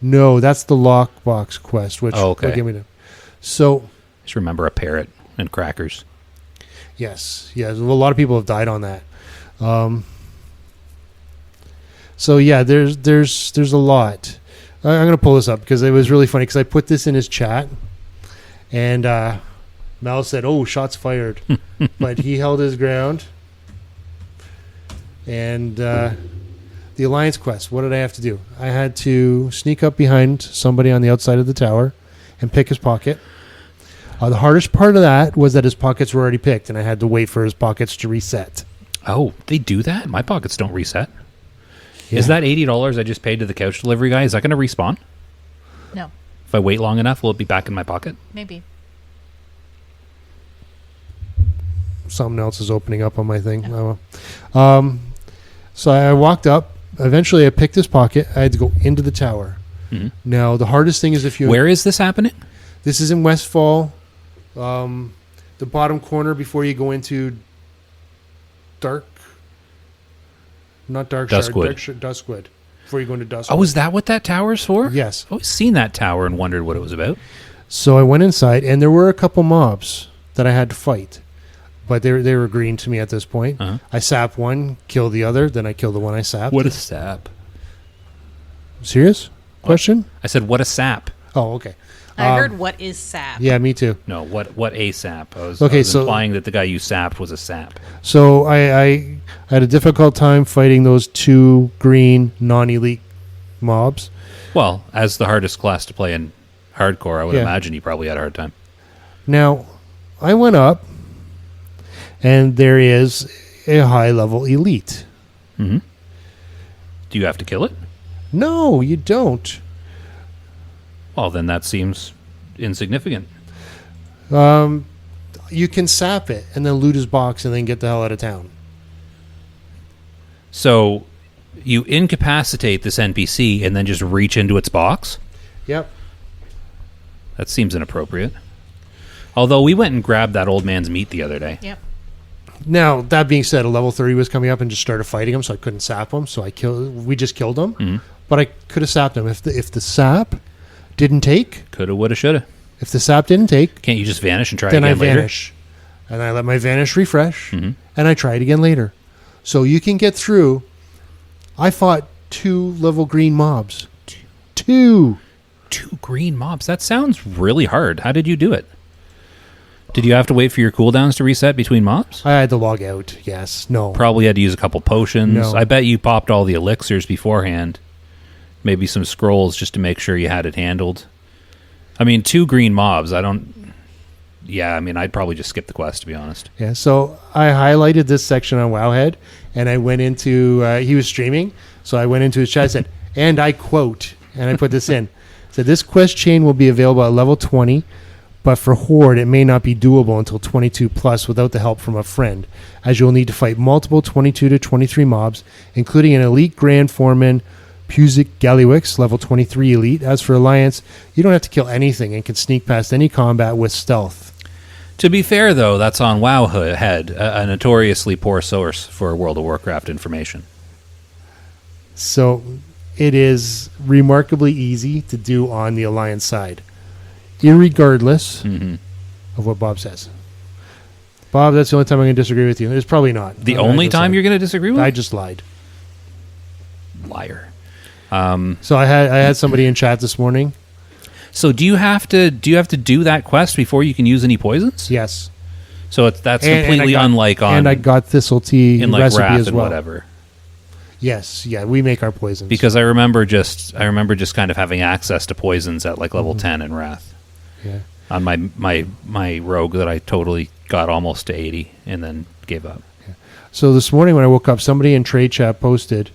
No, that's the lockbox quest, which Oh, okay. will give me the. So Just remember a parrot and crackers. yes, a lot of people have died on that. So yeah, there's a lot. I'm gonna pull this up because it was really funny because I put this in his chat, and Mel said, "Oh, shots fired," but he held his ground. And the Alliance quest, what did I have to do? I had to sneak up behind somebody on the outside of the tower and pick his pocket. The hardest part of that was that his pockets were already picked, and I had to wait for his pockets to reset. Oh, they do that? My pockets don't reset. Yeah. Is that $80 I just paid to the couch delivery guy? Is that going to respawn? No, If I wait long enough, will it be back in my pocket? maybe. Something else is opening up on my thing. Oh, well. So I walked up. Eventually, I picked his pocket. I had to go into the tower. Mhm. Now, the hardest thing is if you... Where is this happening? This is in Westfall. The bottom corner before you go into Dark... Not Dark Duskwood. Duskwood. Before you go into Duskwood. Oh, is that what that tower's for? Yes. I've always seen that tower and wondered what it was about. So I went inside, and there were a couple mobs that I had to fight. But they were green to me at this point. Uh-huh. I sapped one, killed the other, then I killed the one I sapped. What a sap. Serious question? I said, what a sap. Oh, okay. I heard what is sap. Yeah, me too. No, what a sap. I was So- implying that the guy you sapped was a sap. So I had a difficult time fighting those two green non-elite mobs. Well, as the hardest class to play in hardcore, I would Yeah. imagine you probably had a hard time. Now, I went up, and there is a high-level elite. Mm-hmm. Do you have to kill it? No, you don't. Well, then that seems insignificant. You can sap it and then loot his box and then get the hell out of town. So you incapacitate this NPC and then just reach into its box? Yep. That seems inappropriate. Although we went and grabbed that old man's meat the other day. Yep. Now, that being said, a level 30 was coming up and just started fighting him, so I couldn't sap him. So we just killed him. Mhm. But I could have sapped him. If the sap didn't take, Coulda, woulda, shoulda. if the sap didn't take, Can't you just vanish and try then I again later? vanish. And I let my vanish refresh, Mhm. and I try it again later. So you can get through. I fought 2 level green mobs. 2. 2 green mobs. That sounds really hard. How did you do it? Did you have to wait for your cooldowns to reset between mobs? I had to log out. Yes. No. Probably had to use a couple potions. No. I bet you popped all the elixirs beforehand. Maybe some scrolls just to make sure you had it handled. I mean, 2 green mobs. Yeah, I mean, I'd probably just skip the quest, to be honest. Yeah, so I highlighted this section on Wowhead, and I went into, he was streaming, so I went into his chat and said, and I quote, and I put this in, said, this quest chain will be available at level 20, but for Horde, it may not be doable until 22 plus without the help from a friend, as you'll need to fight multiple 22 to 23 mobs, including an elite Grand Foreman, Pusic Gallywix, level 23 elite. As for Alliance, you don't have to kill anything and can sneak past any combat with stealth. To be fair, though, that's on Wowhead, a notoriously poor source for World of Warcraft information. So it is remarkably easy to do on the Alliance side, irregardless of what Bob says. Bob, that's the only time I'm going to disagree with you. It's probably not. The only time you're going to disagree with? I just lied. Liar. So I had somebody in chat this morning. So do you have to do that quest before you can use any poisons? Yes. So that's completely unlike on... And I got thistle tea in like recipe Wrath as and well. whatever. Yes, yeah, we make our poisons. Because I remember just kind of having access to poisons at like level 10 in Wrath. Yeah. On my rogue that I totally got almost to 80 and then gave up. Yeah. So this morning when I woke up, somebody in trade chat posted,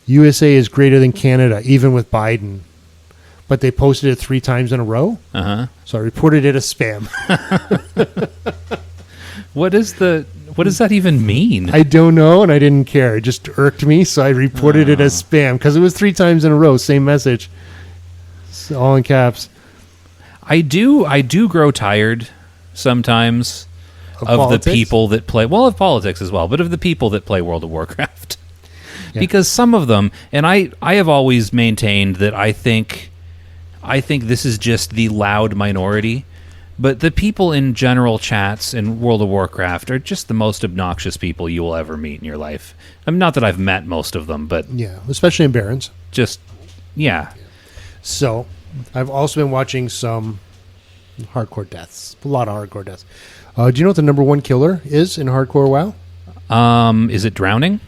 USA is greater than Canada, even with Biden. But they posted it 3 times in a row. Uh-huh. So I reported it as spam. What does that even mean? I don't know, and I didn't care. It just irked me, so I reported it as spam because it was 3 times in a row, same message, so all in caps. I do grow tired sometimes of the people that play, well, of politics as well, but of the people that play World of Warcraft. Yeah. Because some of them, and I have always maintained that I think this is just the loud minority. But the people in general chats in World of Warcraft are just the most obnoxious people you will ever meet in your life. I mean, not that I've met most of them, but... Yeah, especially in Barons. Just, yeah. So, I've also been watching some hardcore deaths. A lot of hardcore deaths. Do you know what the number 1 killer is in hardcore WoW? Is it drowning?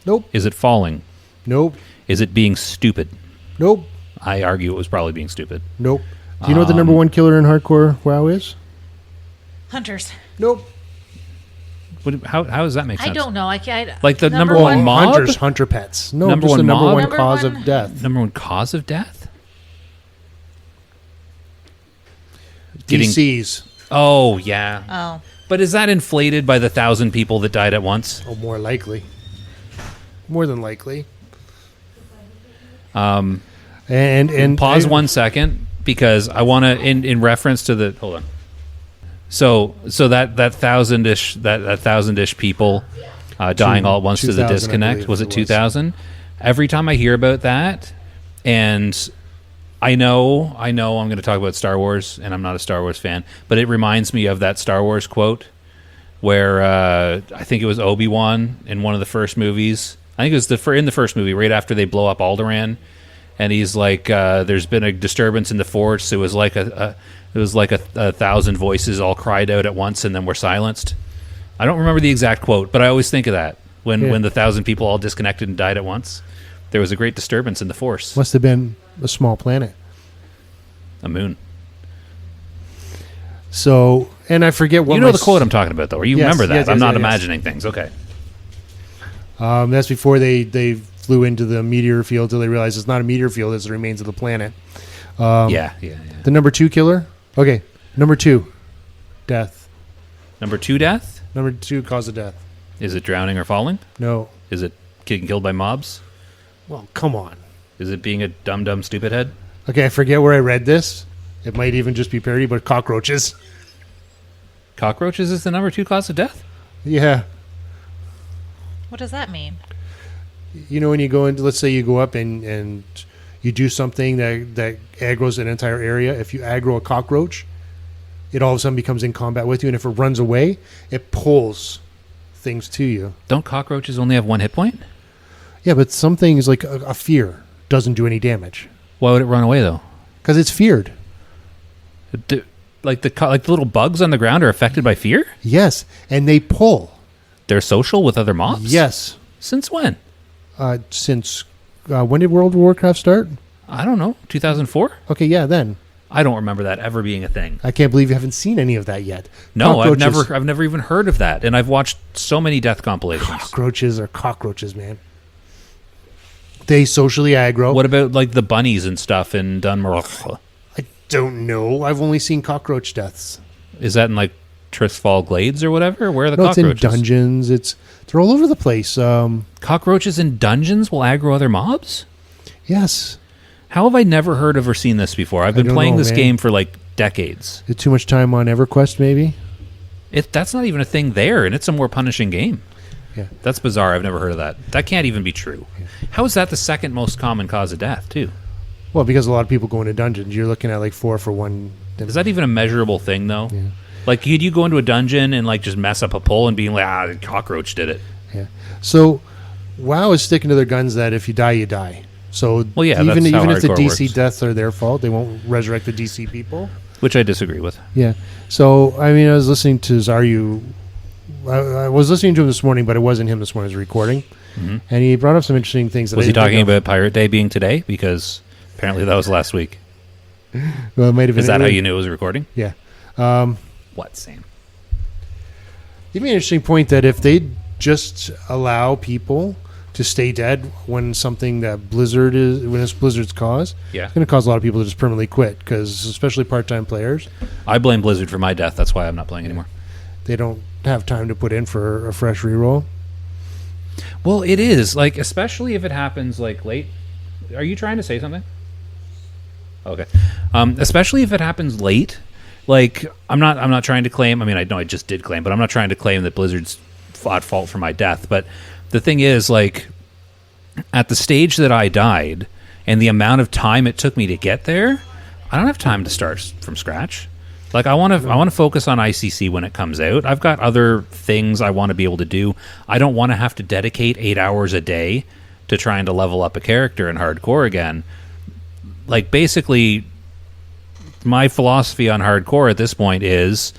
Nope. Is it falling? Nope. Is it being stupid? Nope. I argue it was probably being stupid. Nope. Do you know what the number 1 killer in hardcore WoW is? Hunters. Nope. How does that make sense? I don't know. I can't. Like the number one mob? Hunters, hunter pets. No, Number just one the number mob? 1 Number cause one- of death. Number 1 cause of death? DCs. Oh, yeah. Oh. But is that inflated by the 1,000 people that died at once? Oh, more likely. More than likely. And Pause 1 second because I want to in reference to the hold on. So that thousand-ish people dying all at once to the 2,000, I disconnect, believe was it it was. 2,000? Every time I hear about that, and I know I'm going to talk about Star Wars, and I'm not a Star Wars fan, but it reminds me of that Star Wars quote where I think it was Obi-Wan in one of the first movies. I think it was in the first movie, right after they blow up Alderaan. And he's like, "There's been a disturbance in the Force. It was like a 1,000 voices all cried out at once, and then were silenced." I don't remember the exact quote, but I always think of that when the 1,000 people all disconnected and died at once. There was a great disturbance in the Force. must have been a small planet. A moon. So, and I forget what You know the quote I'm talking about, though, or you Yes, remember that? yes, I'm yes, not yes. imagining things. Okay. That's before they flew into the meteor field till they realized it's not a meteor field; it's the remains of the planet. Yeah. The number 2 killer. Okay, number 2, death. Number 2 death? Number 2 cause of death. Is it drowning or falling? No. Is it getting killed by mobs? Well, come on. Is it being a dumb stupid head? Okay, I forget where I read this. It might even just be parody, but cockroaches. Cockroaches is the number 2 cause of death? Yeah. What does that mean? You know, when you go into, let's say you go up and you do something that aggroes an entire area. If you aggro a cockroach, it all of a sudden becomes in combat with you. And if it runs away, it pulls things to you. Don't cockroaches only have 1 hit point? Yeah, but some things like a fear doesn't do any damage. Why would it run away, though? Because it's feared. Like the little bugs on the ground are affected by fear? Yes, and they pull. They're social with other mobs? Yes. Since when? Since when did World of Warcraft start? I don't know. 2004? Okay, yeah, then. I don't remember that ever being a thing. I can't believe you haven't seen any of that yet. No, I've Cockroaches- never even heard of that, and I've watched so many death compilations. Cockroaches are cockroaches, man. They socially aggro. What about like the bunnies and stuff in Dunmore? I don't know. I've only seen cockroach deaths. Is that in like Trithfall Glades or whatever? Where are the No, it's in cockroaches? dungeons. They're all over the place. Cockroaches in dungeons will aggro other mobs? Yes. How have I never heard of or seen this before? I've been don't playing know, this man. game for like decades. Is it too much time on EverQuest, maybe? That's not even a thing there, and it's a more punishing game. Yeah. That's bizarre. I've never heard of that. That can't even be true. Yeah. How is that the second most common cause of death, too? Well, because a lot of people go into dungeons. You're looking at like 4 for 1. Is that even a measurable thing, though? Yeah. Like, could you go into a dungeon and, like, just mess up a pole and being like, the cockroach did it? Yeah. So, WoW is sticking to their guns that if you die, you die. So, Well, yeah, even that's how if the hardcore DC works. deaths are their fault, they won't resurrect the DC people. Which I disagree with. Yeah. So, I mean, I was listening to Zaryu. I was listening to him this morning, but it wasn't him this morning. I was recording. Mm-hmm. And he brought up some interesting things. That Was I he didn't talking think of. about Pirate Day being today? Because apparently that was last week. Well, it might have been. Is that how you knew it was a recording? Yeah. What, Sam? He made an interesting point that if they just allow people to stay dead when something that when it's Blizzard's cause, Yeah. it's going to cause a lot of people to just permanently quit, because especially part-time players, I blame Blizzard for my death. That's why I'm not playing anymore. they don't have time to put in for a fresh reroll. Well, it is. Like, especially if it happens, like, late. Are you trying to say something? Okay. Especially if it happens late. Like, I'm not trying to claim. I mean, I know I just did claim, but I'm not trying to claim that Blizzard's at fault for my death. But the thing is, like, at the stage that I died and the amount of time it took me to get there, I don't have time to start from scratch. Like, I want to focus on ICC when it comes out. I've got other things I want to be able to do. I don't want to have to dedicate 8 hours a day to trying to level up a character in hardcore again. Like, basically, my philosophy on hardcore at this point is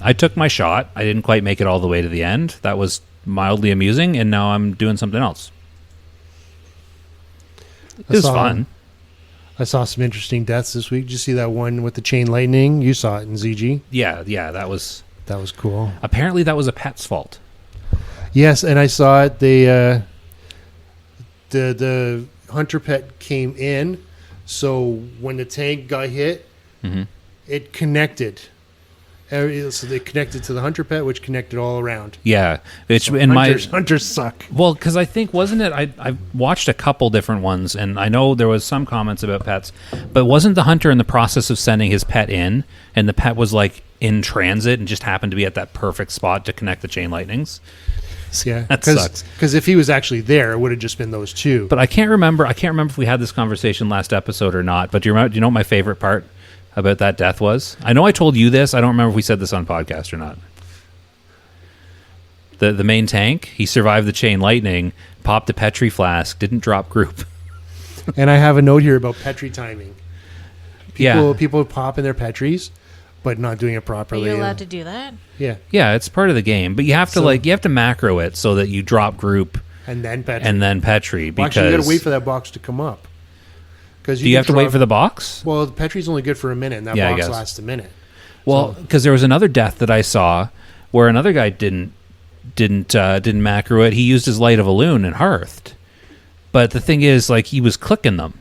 I took my shot. I didn't quite make it all the way to the end. That was mildly amusing, and now I'm doing something else. It was fun. I saw some interesting deaths this week. Did you see that one with the chain lightning? You saw it in ZG. Yeah, that was cool. Apparently that was a pet's fault. Yes, and I saw it. They the hunter pet came in, so when the tank got hit, it connected. So they connected to the hunter pet, which connected all around. Yeah, which So in hunters suck. Well, because I think, wasn't it? I watched a couple different ones, and I know there was some comments about pets, but wasn't the hunter in the process of sending his pet in, and the pet was like in transit and just happened to be at that perfect spot to connect the chain lightnings? Yeah, That sucks. Because if he was actually there, it would have just been those two. But I can't remember if we had this conversation last episode or not. But do you know what my favorite part about that death was? I know I told you this. I don't remember if we said this on podcast or not. The main tank, he survived the chain lightning, popped a Petri flask, didn't drop group. And I have a note here about Petri timing. Yeah. People pop in their Petris, but not doing it Are properly. you allowed to do that? Yeah, Yeah, it's part of the game, but you have to you have to macro it so that you drop group and then Petri. and then Petri. Well, Because actually, you got to wait for that box to come up. Because do you have to wait for the box? Well, the Petri's only good for a minute, and that Yeah, I box guess. lasts a minute. Well, because there was another death that I saw where another guy didn't macro it. He used his Light of Elune and hearthed. But the thing is, like, he was clicking them,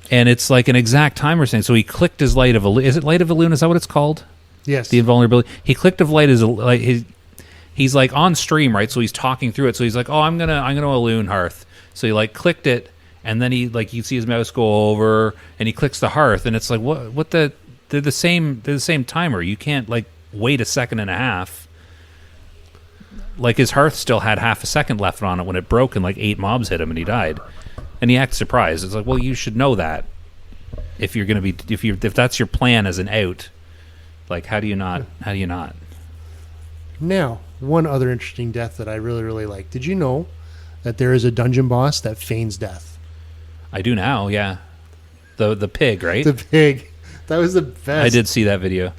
and it's like an exact timer thing. So he clicked his Light of Elune. Is it Light of Elune? Is that what it's called? Yes. The invulnerability. He clicked of light he's like on stream, right? So he's talking through it. So he's like, "Oh, I'm gonna Elune hearth." So he like clicked it, and then he like you see his mouse go over, and he clicks the hearth, and it's like they're the same timer. You can't like wait a second and a half. Like his hearth still had half a second left on it when it broke, and like 8 mobs hit him, and he died. And he acts surprised. It's like, well, you should know that if you're gonna be if that's your plan as an out. Like, how do you not? Now, one other interesting death that I really, really like. Did you know that there is a dungeon boss that feigns death? I do now, yeah. The pig, right? The pig. That was the best. I did see that video.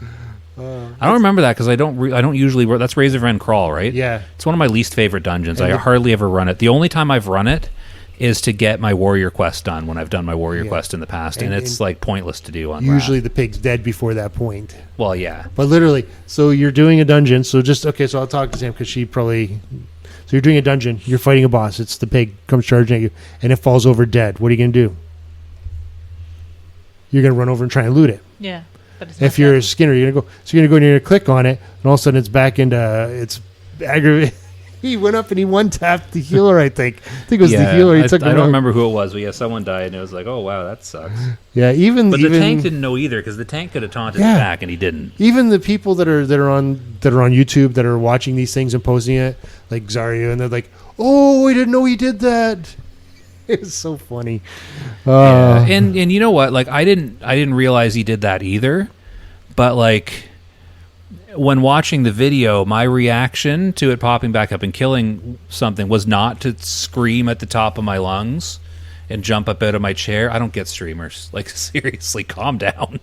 I don't remember that because I don't usually. That's Razorven Crawl, right? Yeah. It's one of my least favorite dungeons. And I hardly ever run it. The only time I've run it is to get my warrior quest done when I've done my warrior quest in the past, and it's like pointless to do on Usually Wrath. the pig's dead before that point. Well, yeah. But literally, so you're doing a dungeon. So so I'll talk to Sam because she probably. So you're doing a dungeon. You're fighting a boss. It's the pig comes charging at you, and it falls over dead. What are you gonna do? You're gonna run over and try and loot it. Yeah. But it's If not you're dead. a Skinner, you're gonna go. So you're gonna go and you're gonna click on it, and all of a sudden it's back into it's aggravated. He went up and he one-tapped the healer, I think. I think it was the healer. I don't remember who it was, but yeah, someone died, and it was like, oh, wow, that sucks. Yeah, But the tank didn't know either, because the tank could have taunted it back, and he didn't. Even the people that are on YouTube that are watching these things and posting it, like Zarya, and they're like, oh, I didn't know he did that. It's so funny. Yeah. And you know what? Like, I didn't realize he did that either, but like, when watching the video, my reaction to it popping back up and killing something was not to scream at the top of my lungs and jump up out of my chair. I don't get streamers. Like, seriously, calm down.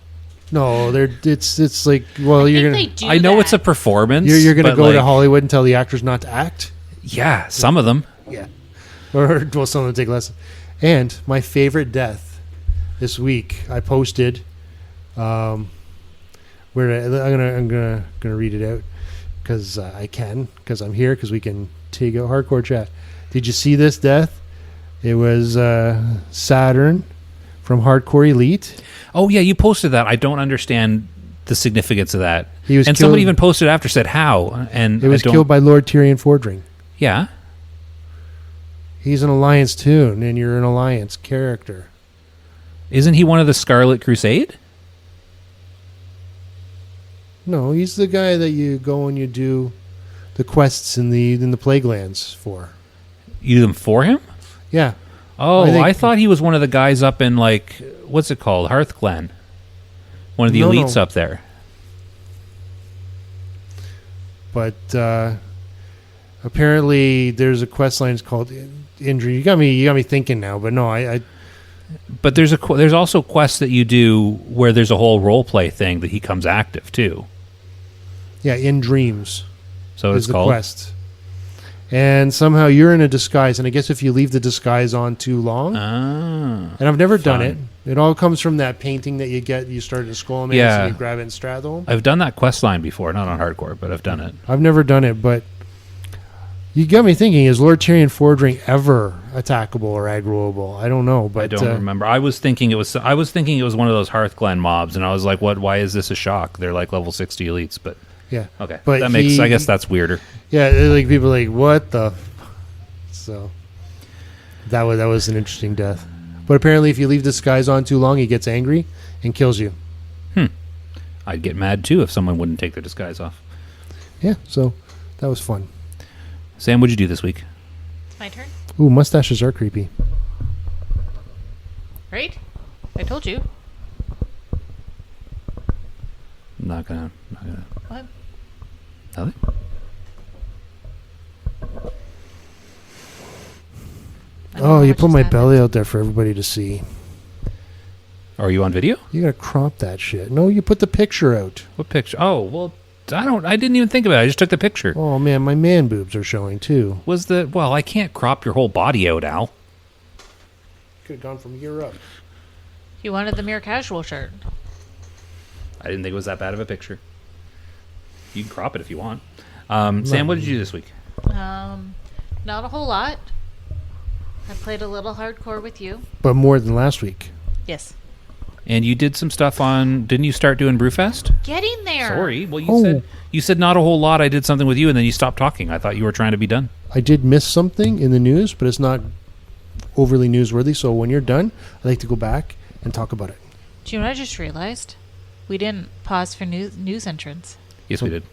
No, it's like, well, I know it's a performance. You're gonna go to Hollywood and tell the actors not to act. Yeah, some of them. Yeah, or well, some of them take lessons. And my favorite death this week, I posted. I'm gonna read it out because because I'm here, because we can take out hardcore chat. Did you see this death? It was Saturn from Hardcore Elite. Oh yeah, you posted that. I don't understand the significance of that. He was and killed, someone even posted after, said how, and it was killed by Lord Tyrion Fordring. Yeah, he's an Alliance tune, and you're an Alliance character. Isn't he one of the Scarlet Crusade? No, he's the guy that you go and you do the quests in the Plague Lands for. You do them for him? Yeah. Oh, I thought he was one of the guys up in, like, what's it called? Hearthglen. One of the elites up there. But apparently there's a quest line called Injury. You got me thinking now, but no, I But there's also quests that you do where there's a whole role play thing that he comes active too. Yeah, In Dreams. So it's called the quest. And somehow you're in a disguise, and I guess if you leave the disguise on too long. And I've never done it. It all comes from that painting that you start to scroll and you grab it and straddle. I've done that quest line before, not on hardcore, but I've done it. I've never done it, but you got me thinking, is Lord Tyrion Fordring ever attackable or aggroable? I don't know, but I don't remember. I was thinking it was one of those Hearthglen mobs, and I was like, "What? Why is this a shock?" They're like level 60 elites, but yeah, okay, but that makes. I guess that's weirder. Yeah, like people are like, what the? So that was an interesting death. But apparently, if you leave disguise on too long, he gets angry and kills you. I'd get mad too if someone wouldn't take their disguise off. Yeah, so that was fun. Sam, what'd you do this week? It's my turn. Ooh, mustaches are creepy. Right? I told you. Not gonna. What? Nothing. Oh, you put my belly out there for everybody to see. Are you on video? You gotta crop that shit. No, you put the picture out. What picture? Oh, well, I didn't even think about it. I just took the picture. Oh man, my man boobs are showing too. Well, I can't crop your whole body out, Al. Could have gone from here up. You wanted the mere casual shirt. I didn't think it was that bad of a picture. You can crop it if you want. Sam, what did you do this week? Not a whole lot. I played a little hardcore with you. But more than last week. Yes. And you did some stuff on. Didn't you start doing Brewfest? Getting there. Sorry. Well, you said not a whole lot. I did something with you, and then you stopped talking. I thought you were trying to be done. I did miss something in the news, but it's not overly newsworthy. So when you're done, I'd like to go back and talk about it. Do you know what I just realized? We didn't pause for news entrance. Yes, we did.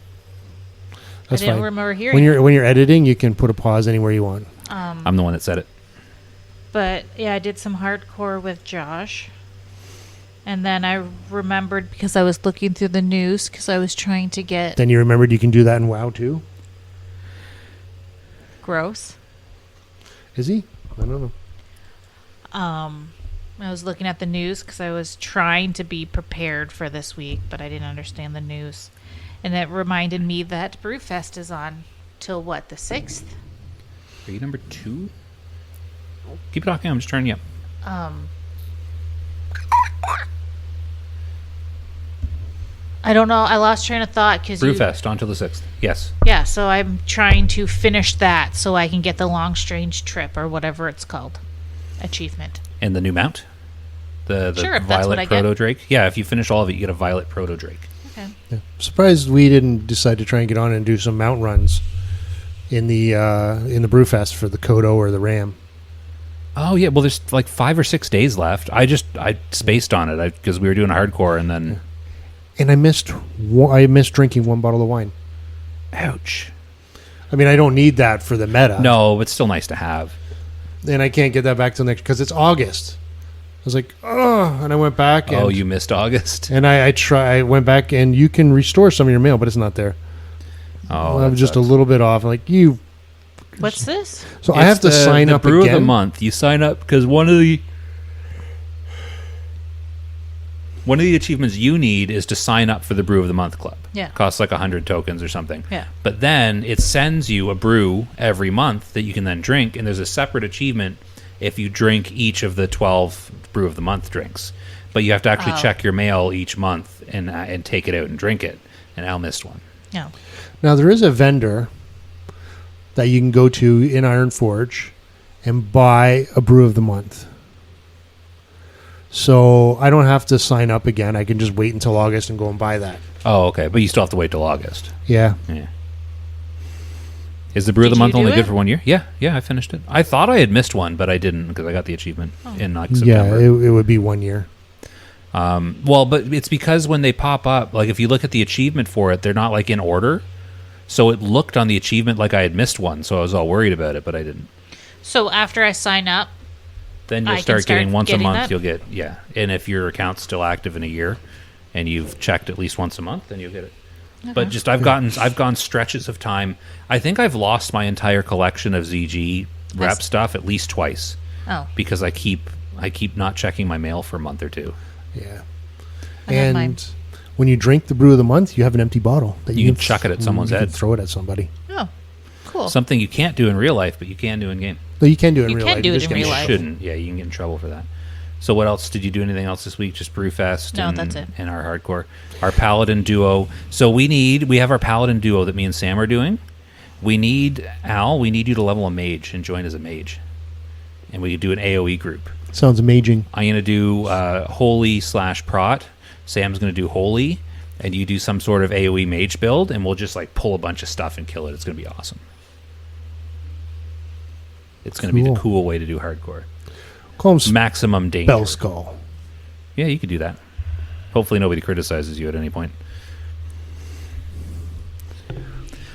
That's I didn't fine. remember hearing when you're editing, you can put a pause anywhere you want. I'm the one that said it. But yeah, I did some hardcore with Josh. And then I remembered because I was looking through the news because I was trying to get... Then you remembered you can do that in WoW too? Gross. Is he? I don't know. I was looking at the news because I was trying to be prepared for this week, but I didn't understand the news. And it reminded me that Brewfest is on till what, the 6th? Are you number 2? Keep talking, I'm just turning you up. I don't know. I lost train of thought because Brewfest on till the 6th. Yes. Yeah, so I'm trying to finish that so I can get the Long Strange Trip or whatever it's called. Achievement. And the new mount? The sure, if that's what I Violet get. Proto Drake? Yeah, if you finish all of it, you get a Violet Proto Drake. Okay. Yeah. Surprised we didn't decide to try and get on and do some mount runs. in the Brewfest for the Kodo or the Ram. Oh yeah, well there's like 5 or 6 days left. I spaced on it because we were doing a hardcore and then. And I missed drinking one bottle of wine. Ouch. I mean, I don't need that for the meta. No, it's still nice to have. And I can't get that back till next because it's August. I was like, oh, and I went back. And, You missed August. And I went back, and you can restore some of your mail, but it's not there. Oh, I'm just a little bit off. Like you. What's this? So I have to sign up brew again. of the month. You sign up because one of the achievements you need is to sign up for the Brew of the Month Club. Yeah. It costs like 100 tokens or something. Yeah. But then it sends you a brew every month that you can then drink, and there's a separate achievement if you drink each of the 12 Brew of the Month drinks. But you have to actually check your mail each month and take it out and drink it. And Al missed one. No. Now, there is a vendor that you can go to in Iron Forge and buy a Brew of the Month. So I don't have to sign up again. I can just wait until August and go and buy that. Oh, okay. But you still have to wait till August. Yeah. Yeah. Is the Brew of the Did Month you only do good it? for 1 year? Yeah, I finished it. I thought I had missed one, but I didn't because I got the achievement in like Yeah, September. it would be 1 year. Well, but it's because when they pop up, like if you look at the achievement for it, they're not like in order. So it looked on the achievement like I had missed one, so I was all worried about it, but I didn't. So after I sign up, Then I you'll can start start getting once a getting month. that? You'll get and if your account's still active in a year, and you've checked at least once a month, then you'll get it. But just I've gone stretches of time. I think I've lost my entire collection of ZG rep That's- stuff at least twice oh, because I keep not checking my mail for a month or two. Yeah. I have mine. And when you drink the Brew of the Month, you have an empty bottle that You can chuck it at someone's you can head. throw it at somebody. oh, cool. Something you can't do in real life, but you can do in game. No, you can do it in You real can life. do it just in get- real life. Shouldn't. Yeah, you can get in trouble for that. So what else? Did you do anything else this week? Just Brewfest No, and, that's it. and our hardcore. Our Paladin duo. So we have our Paladin duo that me and Sam are doing. We need you to level a mage and join as a mage. And we could do an AoE group. Sounds amazing. I'm going to do Holy/Prot. Sam's going to do Holy. And you do some sort of AoE mage build. And we'll just like pull a bunch of stuff and kill it. It's going to be awesome. It's going to be the cool way to do hardcore. Call him Maximum danger. Bell Skull. Yeah, you could do that. Hopefully nobody criticizes you at any point.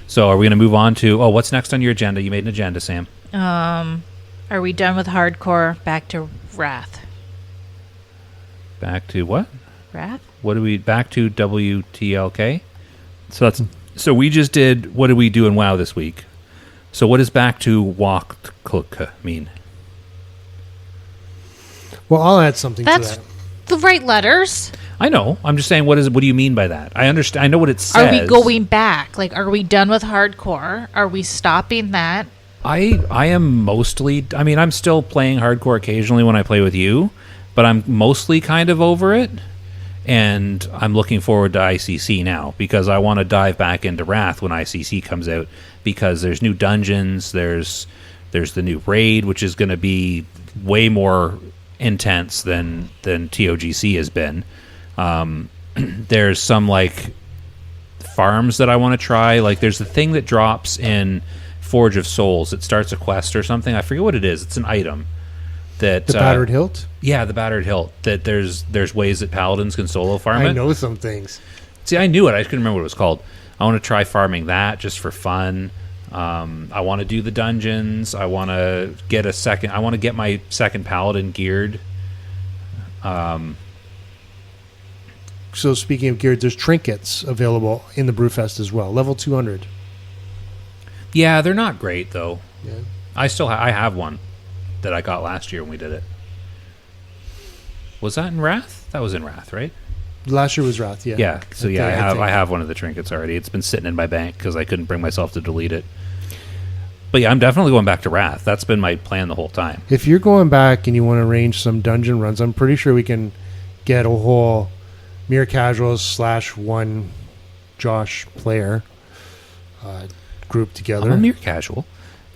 So are we going to move on to... what's next on your agenda? You made an agenda, Sam. Are we done with hardcore? Back to Wrath. Back to what? Wrath? Back to WTLK? So we just did... What did we do in WoW this week? So what does back to Walk mean? Well, I'll add something That's to that. the right letters. I know. I'm just saying, what do you mean by that? I understand. I know what it says. Are we going back? Like, are we done with hardcore? Are we stopping that? I am mostly... I mean, I'm still playing hardcore occasionally when I play with you, but I'm mostly kind of over it, and I'm looking forward to ICC now because I want to dive back into Wrath when ICC comes out because there's new dungeons, there's the new raid, which is going to be way more intense than TOGC has been. There's some like farms that I want to try. Like there's the thing that drops in Forge of Souls. It starts a quest or something. I forget what it is. It's an item that The Battered Hilt? Yeah, the Battered Hilt. That there's ways that paladins can solo farm it. I know some things. See, I knew it. I just couldn't remember what it was called. I want to try farming that just for fun. I want to do the dungeons. I want to get I want to get my second paladin geared. So speaking of geared, there's trinkets available in the Brewfest as well. Level 200. Yeah, they're not great though. Yeah. I still I have one that I got last year when we did it. Was that in Wrath? That was in Wrath, right? Last year was Wrath, yeah. Yeah. So yeah, I think. I have one of the trinkets already. It's been sitting in my bank because I couldn't bring myself to delete it. But yeah, I'm definitely going back to Wrath. That's been my plan the whole time. If you're going back and you want to arrange some dungeon runs, I'm pretty sure we can get a whole Mere Casuals /one Josh player group together. I'm a mere casual.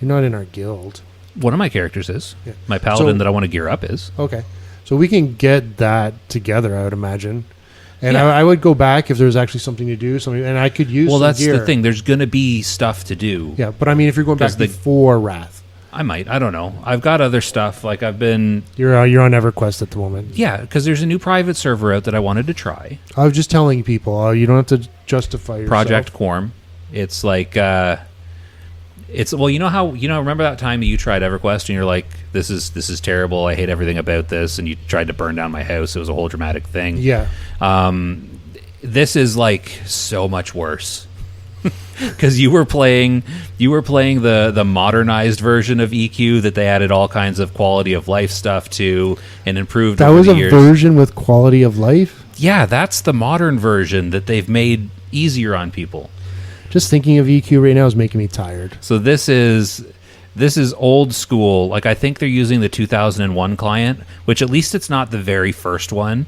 You're not in our guild. One of my characters is. Yeah. My paladin So- that I want to gear up is. Okay. So we can get that together, I would imagine. And Yeah. I would go back if there's actually something to do. And I could use. Well, some that's gear. the thing. There's going to be stuff to do. Yeah, but I mean, if you're going back 'Cause the- before Wrath, I might. I don't know. I've got other stuff. Like I've been. you're on EverQuest at the moment. Yeah, because there's a new private server out that I wanted to try. I was just telling people, you don't have to justify yourself. Project Quorum. It's like. It's well, you know how remember that time that you tried EverQuest and you're like, this is terrible. I hate everything about this, and you tried to burn down my house. It was a whole dramatic thing. Yeah. This is like so much worse because you were playing the modernized version of EQ that they added all kinds of quality of life stuff to and improved. That over was the a years. version with quality of life. Yeah, that's the modern version that they've made easier on people. Just thinking of EQ right now is making me tired. So this is old school. Like I think they're using the 2001 client, which at least it's not the very first one,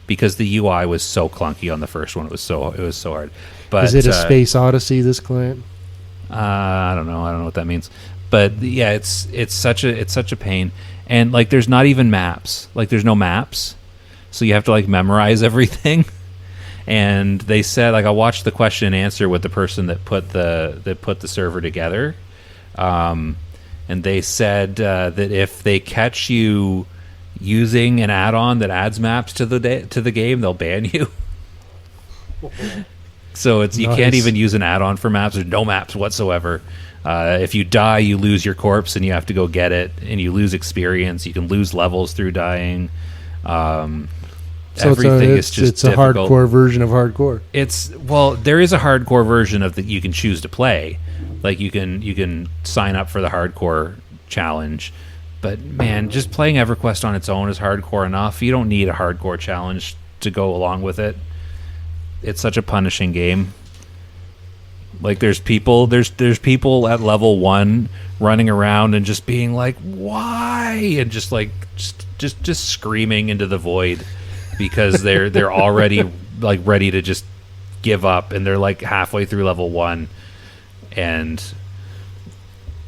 because the UI was so clunky on the first one. It was so hard. But Is it a Space Odyssey? This client? I don't know. I don't know what that means. But yeah, it's such a pain. And like, there's not even maps. Like, there's no maps, so you have to like memorize everything. And they said, like, I watched the question and answer with the person that put the server together, and they said that if they catch you using an add-on that adds maps to the game, they'll ban you. So you Nice. can't even use an add-on for maps. There's no maps whatsoever. If you die, you lose your corpse, and you have to go get it, and you lose experience. You can lose levels through dying. So Everything is just it's a difficult. hardcore version of hardcore. There is a hardcore version of that you can choose to play. Like you can sign up for the hardcore challenge. But man, just playing EverQuest on its own is hardcore enough. You don't need a hardcore challenge to go along with it. It's such a punishing game. Like there's people at level 1 running around and just being like, why? And just like just screaming into the void. Because they're already like ready to just give up, and they're like halfway through level 1, and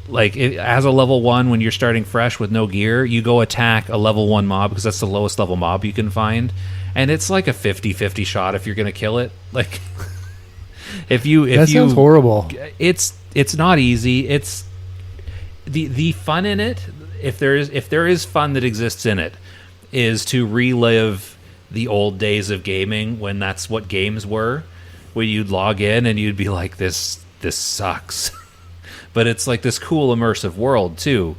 like as a level 1, when you're starting fresh with no gear, you go attack a level 1 mob because that's the lowest level mob you can find, and it's like a 50-50 shot if you're gonna kill it. Like if you Sounds horrible. It's not easy. It's the fun in it. If there is fun that exists in it, is to relive the old days of gaming when that's what games were, when you'd log in and you'd be like, this sucks. But it's like this cool immersive world too.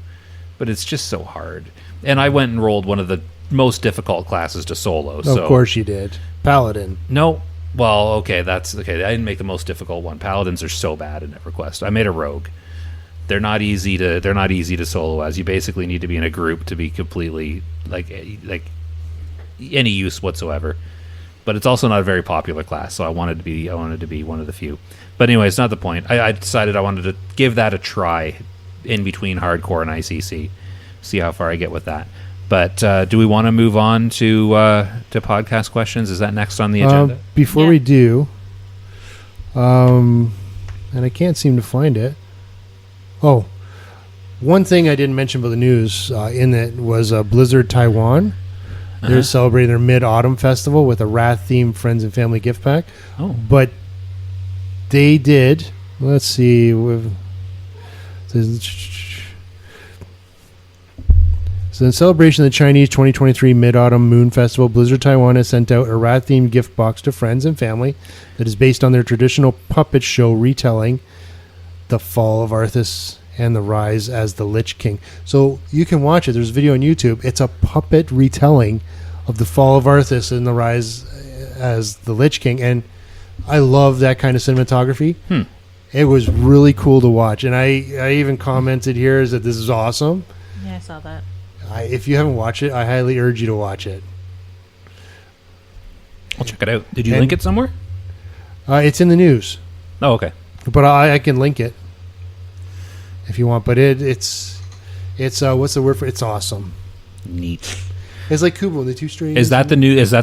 But it's just so hard. And I went and rolled one of the most difficult classes to solo. Of course you did. Paladin. No. Well, okay, that's okay. I didn't make the most difficult one. Paladins are so bad in EverQuest. I made a rogue. They're not easy to solo as. You basically need to be in a group to be completely like any use whatsoever. But it's also not a very popular class, so I wanted to be one of the few. But anyway, it's not the point. I decided I wanted to give that a try in between hardcore and ICC, see how far I get with that. But do we want to move on to podcast questions? Is that next on the agenda? Before we do, and I can't seem to find it. Oh, one thing I didn't mention about the news in it was Blizzard Taiwan. They're celebrating their Mid-Autumn Festival with a Wrath-themed Friends and Family gift pack. Oh. But they did, let's see, so in celebration of the Chinese 2023 Mid-Autumn Moon Festival, Blizzard Taiwan has sent out a Wrath-themed gift box to friends and family that is based on their traditional puppet show retelling the fall of Arthas and the rise as the Lich King. So you can watch it. There's a video on YouTube. It's a puppet retelling of the fall of Arthas and the rise as the Lich King. And I love that kind of cinematography. It was really cool to watch. And I even commented here is that this is awesome. Yeah, I saw that. If you haven't watched it, I highly urge you to watch it. I'll check it out. Did you link it somewhere? It's in the news. Oh, okay. But I can link it if you want. But it's what's the word for it? It's awesome. Neat. It's like Kubo and the Two Strangers. Is that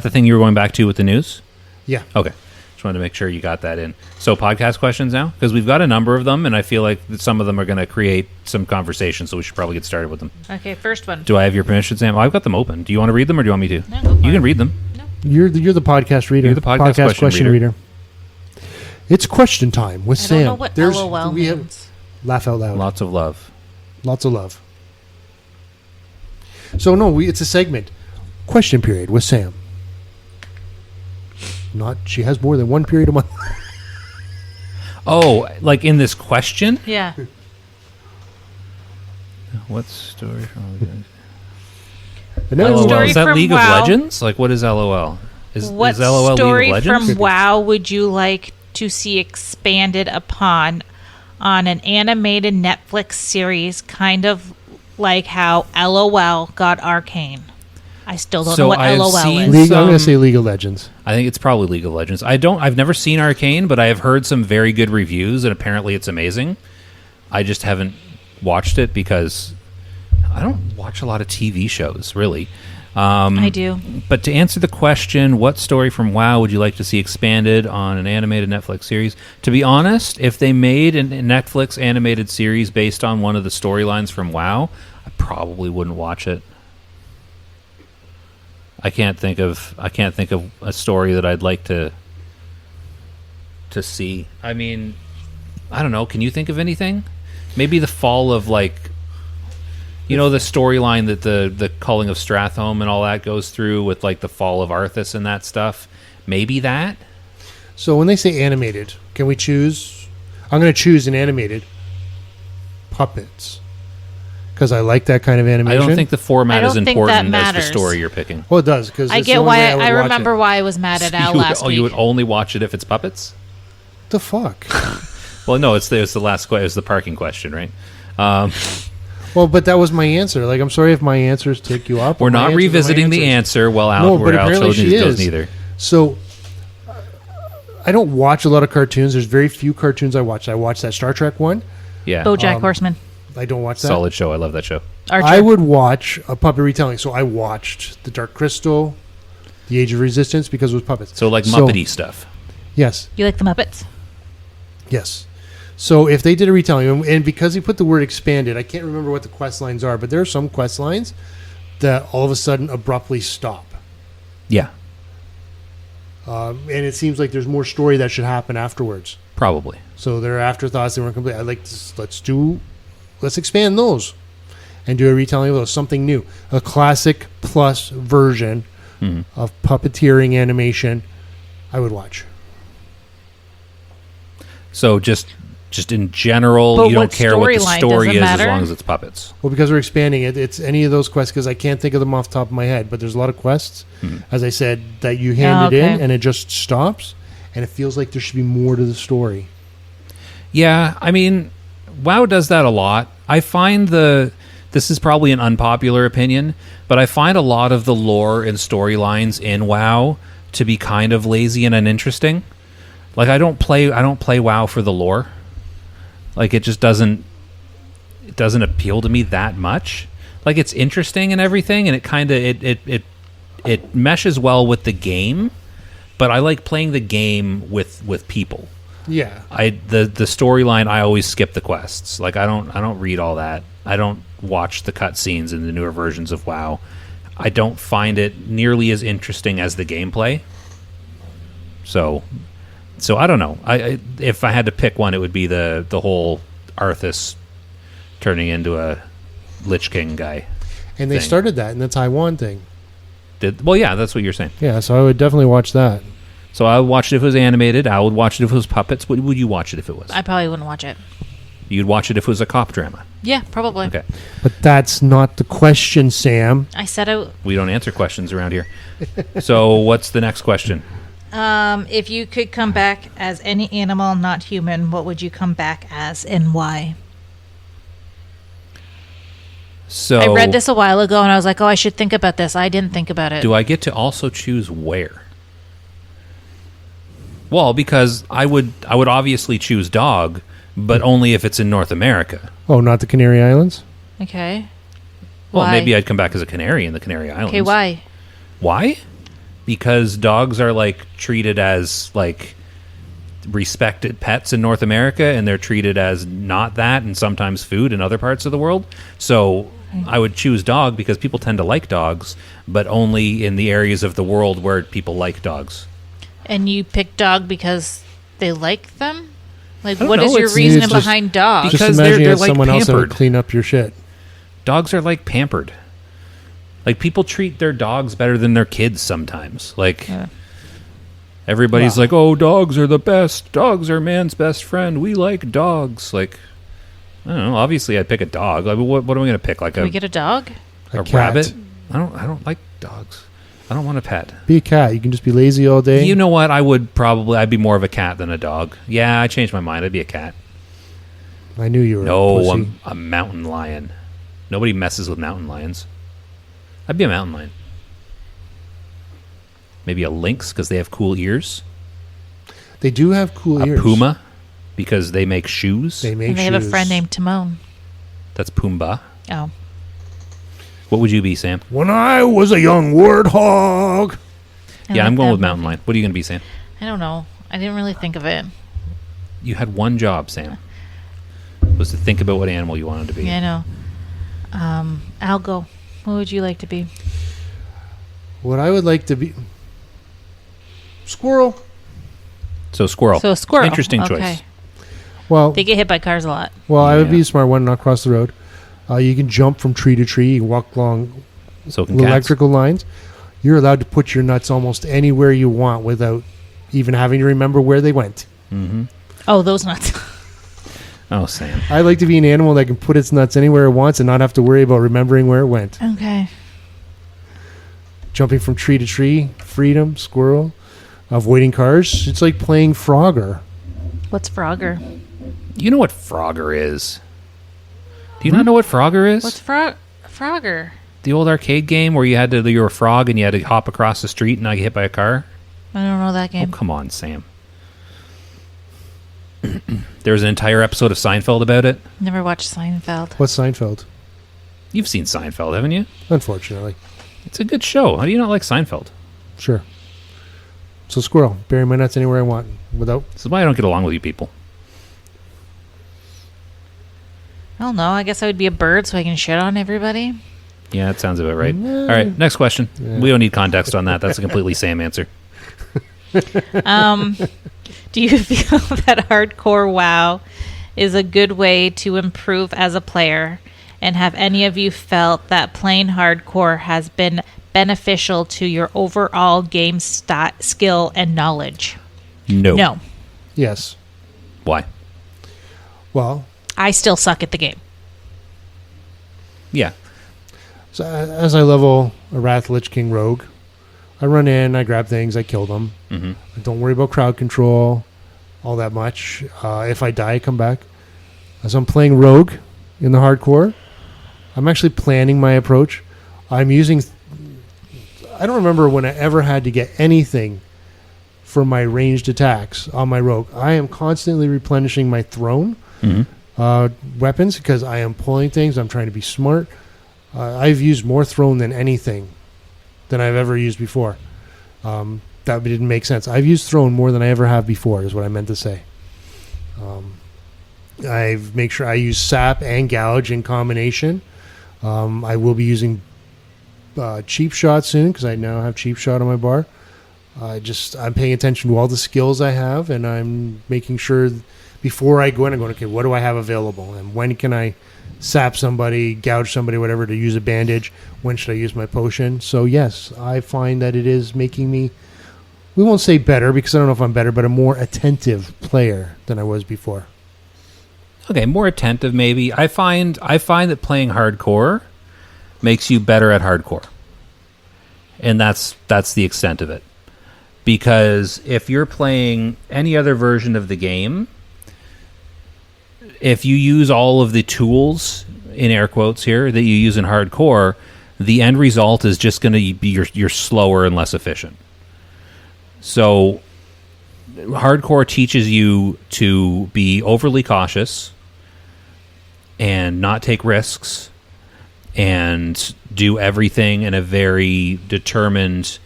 the thing you were going back to with the news? Yeah. Okay. Just wanted to make sure you got that in. So podcast questions now? Because we've got a number of them, and I feel like some of them are going to create some conversation, so we should probably get started with them. Okay, first one. Do I have your permission, Sam? Oh, I've got them open. Do you want to read them, or do you want me to? No, go for You it. can read them. No, You're the podcast reader. You're the podcast question reader. It's question time with I Sam. don't know what LOL we have means. laugh out loud. Lots of love. Lots of love. So no, it's a segment. Question period with Sam. She has more than one period a month. Oh, like in this question? Yeah. What story from... And now LOL. story Is that from League WoW? of Legends? Like, what is LOL? What is LOL story League of from Legends? WoW would you like to see expanded upon on an animated Netflix series, kind of like how LOL got Arcane? I still don't know what I've LOL seen is. I'm going to say League of Legends. I think it's probably League of Legends. I've never seen Arcane, but I have heard some very good reviews, and apparently it's amazing. I just haven't watched it because I don't watch a lot of TV shows, really. I do. But to answer the question, what story from WoW would you like to see expanded on an animated Netflix series? To be honest, if they made a Netflix animated series based on one of the storylines from WoW, I probably wouldn't watch it. I can't think of a story that I'd like to see. I mean, I don't know. Can you think of anything? Maybe the fall of, like, you know, the storyline that the culling of Stratholme and all that goes through with, like, the fall of Arthas and that stuff. Maybe that. So when they say animated, can we choose? I'm going to choose an animated puppets because I like that kind of I animation. don't think the format I is don't think important that as the matters. story you're picking. Well, it does because I get why. I remember why I was mad at Al last week. You would only watch it if it's puppets? The fuck. Well, no, it's the last question. It's the parking question, right? Well, but that was my answer. Like, I'm sorry if my answers take you up. We're but my not answers are my revisiting the answers. answer while Al, No, where but Al apparently she doesn't is. either. So I don't watch a lot of cartoons. There's very few cartoons I watch. I watched that Star Trek one. Yeah, BoJack Horseman. I don't watch that. solid show. I love that show. Archer. I would watch a puppet retelling. So I watched The Dark Crystal, The Age of Resistance because it was puppets. So like Muppety stuff. Yes. You like the Muppets? Yes. So if they did a retelling, and because he put the word expanded, I can't remember what the quest lines are, but there are some quest lines that all of a sudden abruptly stop. Yeah, And it seems like there's more story that should happen afterwards. probably. So they're afterthoughts, they weren't complete. I'd like to, let's expand those and do a retelling of those, something new. A classic plus version of puppeteering animation I would watch. So just in general, But you don't what care what the storyline story doesn't is matter? as long as it's puppets. Well, because we're expanding it, it's any of those quests, because I can't think of them off the top of my head, but there's a lot of quests, as I said, that you hand it in okay. and it just stops, and it feels like there should be more to the story. Yeah, I mean, WoW does that a lot. I find this is probably an unpopular opinion, but I find a lot of the lore and storylines in WoW to be kind of lazy and uninteresting. Like I don't play WoW for the lore. Like it just doesn't appeal to me that much. Like it's interesting and everything, and it kind of it meshes well with the game, but I like playing the game with people. Yeah. The storyline, I always skip the quests. Like I don't read all that. I don't watch the cutscenes in the newer versions of WoW. I don't find it nearly as interesting as the gameplay. So I don't know. If I had to pick one, it would be the whole Arthas turning into a Lich King guy. And they thing. started that in the Taiwan thing. Well, yeah, that's what you're saying. Yeah, so I would definitely watch that. So I would watch it if it was animated. I would watch it if it was puppets. What would you watch it if it was? I probably wouldn't watch it. You'd watch it if it was a cop drama. Yeah, probably. Okay. But that's not the question, Sam. I said We don't answer questions around here. So what's the next question? if you could come back as any animal not human, what would you come back as and why? So I read this a while ago and I was like, oh, I should think about this. I didn't think about it. do I get to also choose where? Well, because I would obviously choose dog, but only if it's in North America. Oh, not the Canary Islands? Okay. Well, Why? maybe I'd come back as a canary in the Canary Islands. Okay, why? Why? Because dogs are like treated as like respected pets in North America, and they're treated as not that, and sometimes food in other parts of the world. So I would choose dog because people tend to like dogs, but only in the areas of the world where people like dogs. And you pick dog because they like them? Like, I don't what know, is your it's- reasoning it's just- behind dogs? Because Just imagine they're you had like someone else that would pampered. clean up your shit. Dogs are like pampered. Like people treat their dogs better than their kids sometimes. Like everybody's Wow. like, "Oh, dogs are the best. Dogs are man's best friend. We like dogs." Like I don't know. Obviously, I'd pick a dog. Like what am I going to pick? Like Can we get a dog? a cat. rabbit? I don't like dogs. I don't want a pet. Be a cat. You can just be lazy all day. You know what? I'd be more of a cat than a dog. Yeah, I changed my mind. I'd be a cat. I knew you were. a No, pussy. I'm a mountain lion. Nobody messes with mountain lions. I'd be a mountain lion. Maybe a lynx because they have cool ears. They do have cool A ears. puma because they make shoes. They make And they shoes. have a friend named Timon. That's Pumbaa. Oh. What would you be, Sam? When I was a young warthog. Yeah, I'm like going that with mountain movie. lion. What are you going to be, Sam? I don't know. I didn't really think of it. You had one job, Sam. Was to think about what animal you wanted to be. Yeah, I know. I'll go. What would you like to be? What I would like to be. Squirrel. So squirrel. So a squirrel. Interesting Okay. choice. Well, They get hit by cars a lot. I would Yeah. be a smart one, not cross the road. You can jump from tree to tree. You can walk along So can cats. electrical lines. You're allowed to put your nuts almost anywhere you want without even having to remember where they went. Mm-hmm. Oh, those nuts. Oh, Sam. I'd like to be an animal that can put its nuts anywhere it wants and not have to worry about remembering where it went. Okay. Jumping from tree to tree, freedom, squirrel, avoiding cars. It's like playing Frogger. What's Frogger? You know what Frogger is? Do you not know what Frogger is? What's Frogger? The old arcade game where you were a frog and you had to hop across the street and not get hit by a car? I don't know that Oh, game. come on, Sam. There was an entire episode of Seinfeld about it. Never watched Seinfeld. What's Seinfeld? You've seen Seinfeld, haven't you? Unfortunately. It's a good show. How do you not like Seinfeld? Sure. So squirrel, bury my nuts anywhere I want without. This is why I don't get along with you people. I don't know. I guess I would be a bird so I can shit on everybody. Yeah, that sounds about right. Yeah. All right, next question. Yeah. We don't need context on that. That's a completely Sam answer. Do you feel that hardcore WoW is a good way to improve as a player? And have any of you felt that playing hardcore has been beneficial to your overall game skill and knowledge? No. No. Yes. Why? Well, I still suck at the game. Yeah. so as I level a Wrath Lich King rogue, I run in, I grab things, I kill them. Mm-hmm. I don't worry about crowd control all that much. If I die, I come back. As I'm playing rogue in the hardcore, I'm actually planning my approach. I'm using... I don't remember when I ever had to get anything for my ranged attacks on my rogue. I am constantly replenishing my throne weapons because I am pulling things. I'm trying to be smart. I've used more throne than anything than I've ever used before. That didn't make sense. I've used throne more than I ever have before is what I meant to say. I've make sure I use sap and gouge in combination. I will be using cheap shot soon because I now have cheap shot on my bar. I'm paying attention to all the skills I have, and I'm making sure before I go in, I'm going, okay, what do I have available, and when can I sap somebody, gouge somebody, whatever, to use a bandage? When should I use my potion? So yes, I find that it is making me, we won't say better because I don't know if I'm better, but a more attentive player than I was before. Okay, more attentive maybe. I find that playing hardcore makes you better at hardcore. And that's the extent of it. Because if you're playing any other version of the game, if you use all of the tools, in air quotes here, that you use in hardcore, the end result is just going to be you're slower and less efficient. So hardcore teaches you to be overly cautious and not take risks and do everything in a very determined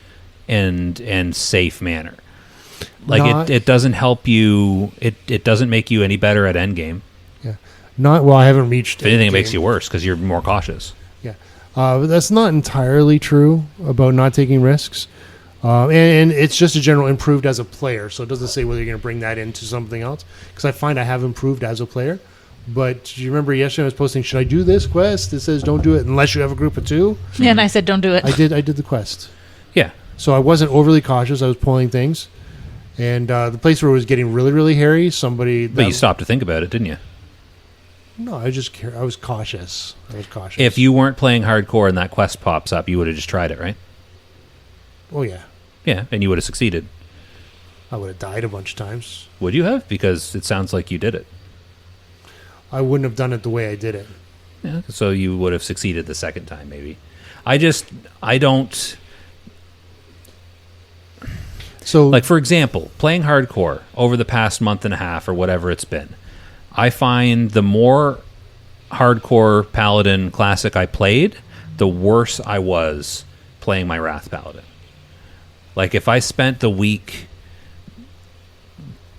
and safe manner. Like it doesn't help you. It doesn't make you any better at endgame. Yeah, I haven't reached. If anything, it endgame. makes you worse because you're more cautious. Yeah. But that's not entirely true about not taking risks. And it's just a general improved as a player. So it doesn't say whether you're going to bring that into something else. Because I find I have improved as a player. But do you remember yesterday I was posting, should I do this quest? It says don't do it unless you have a group of 2. Yeah, and I said don't do it. I did the quest. Yeah. So I wasn't overly cautious. I was pulling things. And the place where it was getting really, really hairy, But you stopped to think about it, didn't you? No, I was cautious. If you weren't playing hardcore and that quest pops up, you would have just tried it, right? Oh, yeah. Yeah, and you would have succeeded. I would have died a bunch of times. Would you have? Because it sounds like you did it. I wouldn't have done it the way I did it. Yeah, so you would have succeeded the second time, maybe. I don't... So, Like, for example, playing hardcore over the past month and a half or whatever it's been, I find the more hardcore Paladin Classic I played, the worse I was playing my Wrath Paladin. Like, if I spent the week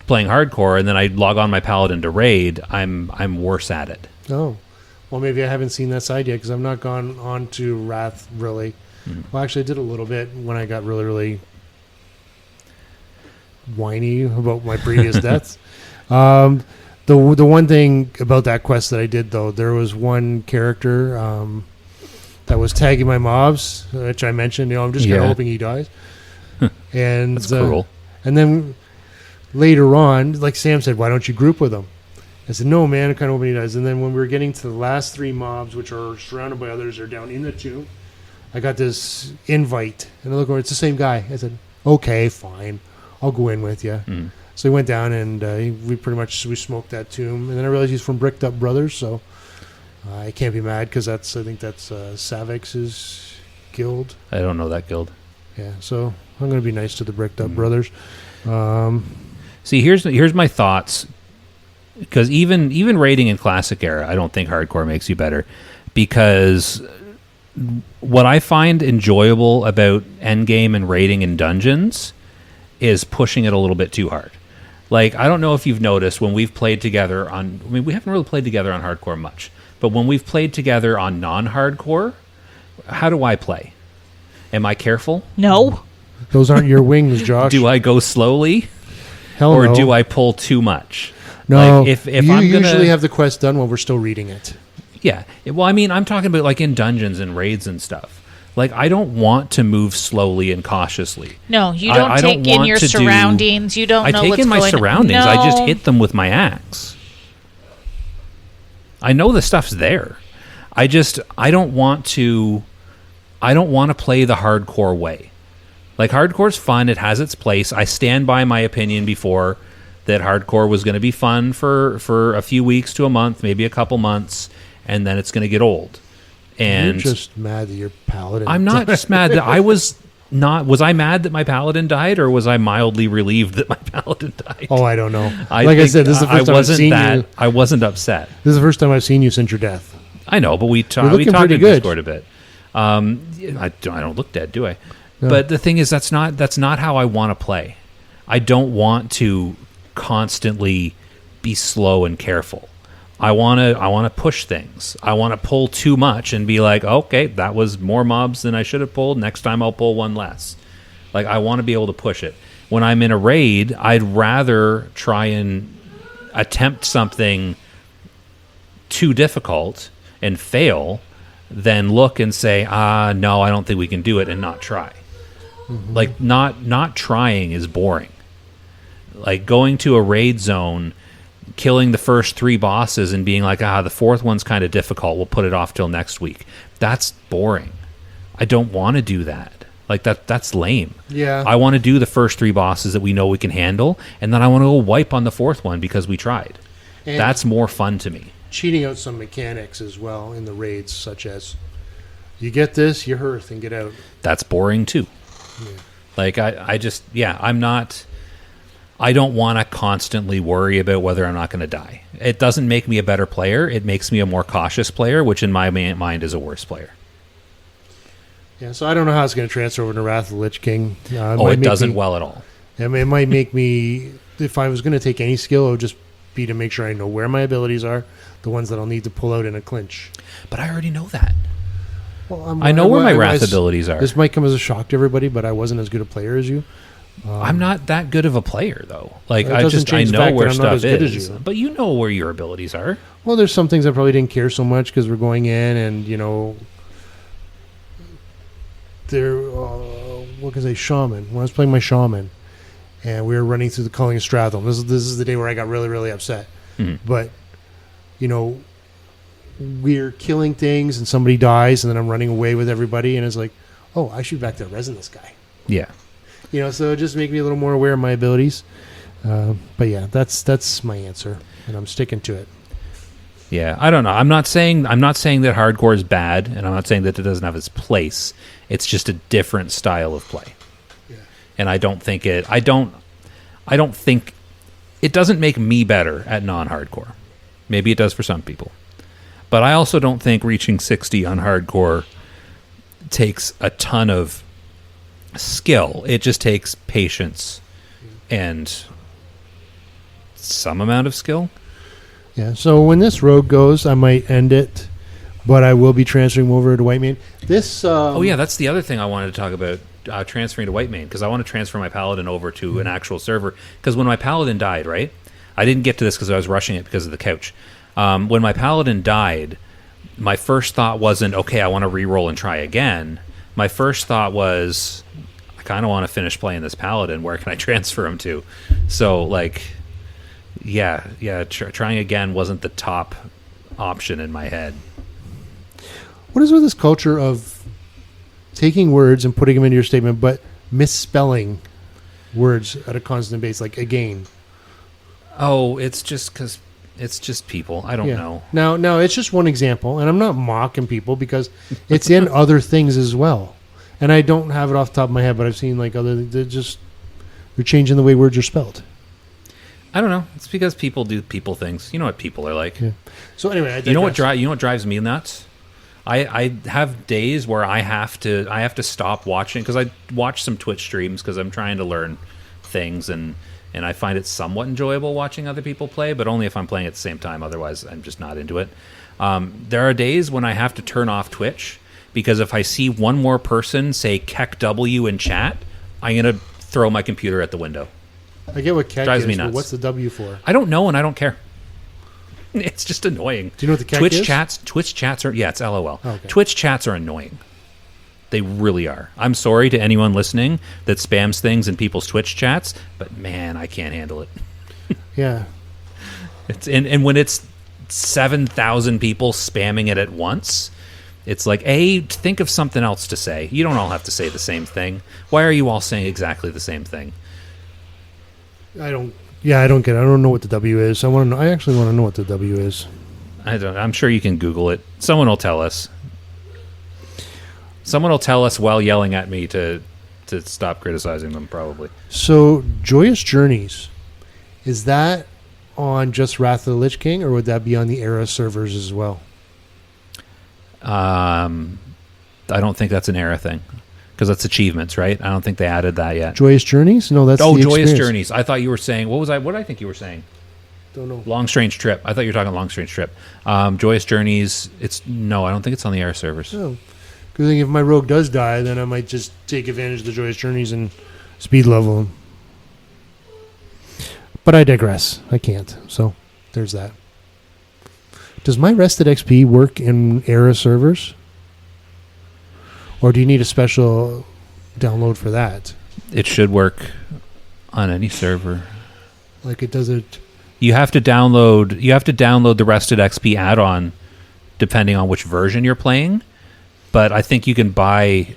playing hardcore and then I log on my Paladin to raid, I'm worse at it. oh, well, maybe I haven't seen that side yet because I've not gone on to Wrath really. Well, actually, I did a little bit when I got really, really whiny about my previous deaths. The one thing about that quest that I did, though, there was one character that was tagging my mobs, which I mentioned. I'm just kind of hoping he dies. And That's cruel. And then later on, like Sam said, why don't you group with him? I said, no, man, I kind of hoping he dies. And then when we were getting to the last 3 mobs, which are surrounded by others, are down in the tomb, I got this invite. And I look over, it's the same guy. I said, okay, fine. I'll go in with you. Mm. So he went down and we smoked that tomb. And then I realized he's from Bricked Up Brothers, so I can't be mad because I think that's Savix's guild. I don't know that guild. Yeah, so I'm going to be nice to the Bricked Up Brothers. See, here's my thoughts. Because even raiding in Classic era, I don't think hardcore makes you better. Because what I find enjoyable about endgame and raiding in dungeons is pushing it a little bit too hard. Like, I don't know if you've noticed when we've played together on... I mean, we haven't really played together on hardcore much. But when we've played together on non-hardcore, how do I play? Am I careful? No. Those aren't your wings, Josh. Do I go slowly? Hell Or no. do I pull too much? No, Like, if you I'm gonna, usually have the quest done while we're still reading it. Yeah. Well, I mean, I'm talking about like in dungeons and raids and stuff. Like, I don't want to move slowly and cautiously. No, you don't I take don't in want your to do- surroundings. You don't I know take what's in my going on. surroundings. I just No. hit them with my axe. I know the stuff's there. I don't want to play the hardcore way. Like, hardcore's fun. It has its place. I stand by my opinion before that hardcore was going to be fun for a few weeks to a month, maybe a couple months, and then it's going to get old. And You're just mad that you're paladin. I'm not just mad that I was not. Was I mad that my paladin died, or was I mildly relieved that my paladin died? Oh, I don't know. I Like I think said, this is the I first time I've wasn't seen that. you. I wasn't upset. This is the first time I've seen you since your death. I know, but we You're talked looking in pretty good. Discord a bit. I don't look dead, do I? No. But the thing is, that's not how I want to play. I don't want to constantly be slow and careful. I want to push things. I want to pull too much and be like, okay, that was more mobs than I should have pulled. Next time I'll pull one less. Like, I want to be able to push it. When I'm in a raid, I'd rather try and attempt something too difficult and fail than look and say, no, I don't think we can do it, and not try. Mm-hmm. Like, not trying is boring. Like, going to a raid zone, killing the first 3 bosses and being like, the 4th one's kind of difficult, we'll put it off till next week. That's boring. I don't want to do that. Like, that's lame. Yeah. I want to do the first 3 bosses that we know we can handle, and then I want to go wipe on the 4th one because we tried. And That's more fun to me. cheating out some mechanics as well in the raids, such as you get this, you hearth, and get out. That's boring too. Yeah. Like, I don't want to constantly worry about whether I'm not going to die. It doesn't make me a better player. It makes me a more cautious player, which in my mind is a worse player. Yeah, so I don't know how it's going to transfer over to Wrath of the Lich King. It doesn't well at all. I mean, it might make me, if I was going to take any skill, it would just be to make sure I know where my abilities are, the ones that I'll need to pull out in a clinch. But I already know that. Well, I know where my wrath abilities are. This might come as a shock to everybody, but I wasn't as good a player as you. I'm not that good of a player, though. Like, It I doesn't change the know fact where that I'm not stuff as good as is. you. But you know where your abilities are. Well, there's some things I probably didn't care so much because we're going in and, there, what can I say, shaman. When I was playing my shaman and we were running through the Culling of Stratham, this is the day where I got really, really upset. Mm-hmm. But, we're killing things and somebody dies and then I'm running away with everybody and it's like, oh, I should be back there resin this guy. Yeah. So it just make me a little more aware of my abilities. But yeah, that's my answer, and I'm sticking to it. Yeah, I don't know. I'm not saying that hardcore is bad, and I'm not saying that it doesn't have its place. It's just a different style of play. Yeah. And I don't think it doesn't make me better at non-hardcore. Maybe it does for some people. But I also don't think reaching 60 on hardcore takes a ton of skill. It just takes patience and some amount of skill. Yeah, so when this rogue goes, I might end it, but I will be transferring over to Whitemane. This. That's the other thing I wanted to talk about, transferring to Whitemane, because I want to transfer my Paladin over to an actual server. Because when my Paladin died, right? I didn't get to this because I was rushing it because of the couch. When my Paladin died, my first thought wasn't, okay, I want to re-roll and try again. My first thought was, I kind of want to finish playing this Paladin. Where can I transfer him to? So, trying again wasn't the top option in my head. What is with this culture of taking words and putting them into your statement, but misspelling words at a constant base, like again? Oh, it's just because it's just people. I don't know. Now, it's just one example, and I'm not mocking people because it's in other things as well. And I don't have it off the top of my head, but I've seen they're changing the way words are spelled. I don't know. It's because people do people things. You know what people are like. Yeah. So anyway, you know what drives me nuts? I have days where I have to stop watching because I watch some Twitch streams because I'm trying to learn things and I find it somewhat enjoyable watching other people play, but only if I'm playing at the same time. Otherwise, I'm just not into it. There are days when I have to turn off Twitch because if I see one more person say Keck W in chat, I'm gonna throw my computer at the window. I get what Keck Drives is, me but nuts. what's the W for? I don't know and I don't care. It's just annoying. Do you know what the Keck Twitch is? Twitch chats are, it's LOL. Oh, okay. Twitch chats are annoying. They really are. I'm sorry to anyone listening that spams things in people's Twitch chats, but man, I can't handle it. Yeah. It's and when it's 7,000 people spamming it at once, it's like, think of something else to say. You don't all have to say the same thing. Why are you all saying exactly the same thing? I don't get it. I don't know what the W is. I actually want to know what the W is. I'm sure you can Google it. Someone will tell us. Someone will tell us while yelling at me to stop criticizing them, probably. So, Joyous Journeys, is that on just Wrath of the Lich King, or would that be on the Era servers as well? I don't think that's an Era thing, because that's achievements, right? I don't think they added that yet. Joyous Journeys? No, that's the Joyous experience. Journeys. I thought you were saying, what did I think you were saying? Don't know. Long Strange Trip. I thought you were talking Long Strange Trip. Joyous Journeys, I don't think it's on the Era servers. No. Because if my rogue does die, then I might just take advantage of the Joyous Journeys and speed level him. But I digress. I can't. So, there's that. Does my Rested XP work in Era servers? Or do you need a special download for that? It should work on any server. Like it does it... You have to download the Rested XP add-on depending on which version you're playing. But I think you can buy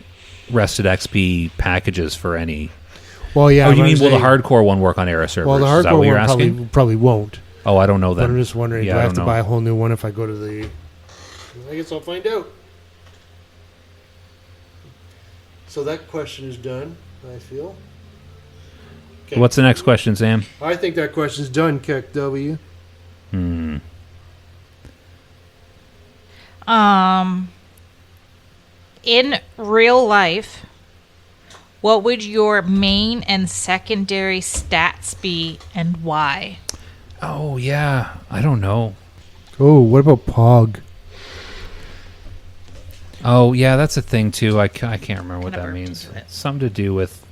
Rested XP packages for any. Well, yeah. Oh, you mean will the hardcore one work on Era servers? Well, the Is that what hardcore you're one asking? probably won't. Oh, I don't know that. But I'm just wondering, Yeah, do I have don't to know. buy a whole new one if I go to the... I guess I'll find out. So that question is done, I feel. Okay. What's the next question, Sam? I think that question's done, Keck W. In real life, what would your main and secondary stats be and why? Oh, yeah. I don't know. Oh, what about Pog? Oh, yeah, that's a thing, too. I can't remember what Kinda that burped means. into it. Something to do with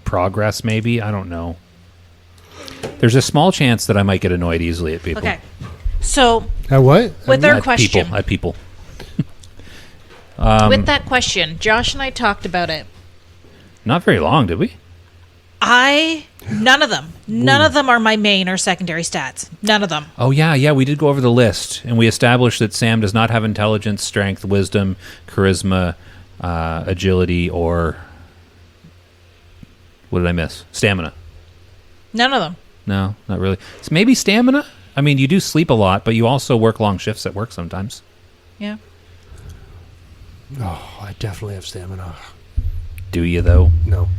progress, maybe? I don't know. There's a small chance that I might get annoyed easily at people. Okay. So At what? with our At question, people. At people. with that question, Josh and I talked about it. Not very long, did we? None of them are my main or secondary stats. None of them. Oh, yeah, we did go over the list, and we established that Sam does not have intelligence, strength, wisdom, charisma, agility, or... What did I miss? Stamina. None of them. No, not really. So maybe stamina? I mean, you do sleep a lot, but you also work long shifts at work sometimes. Yeah. Oh, I definitely have stamina. Do you, though? No.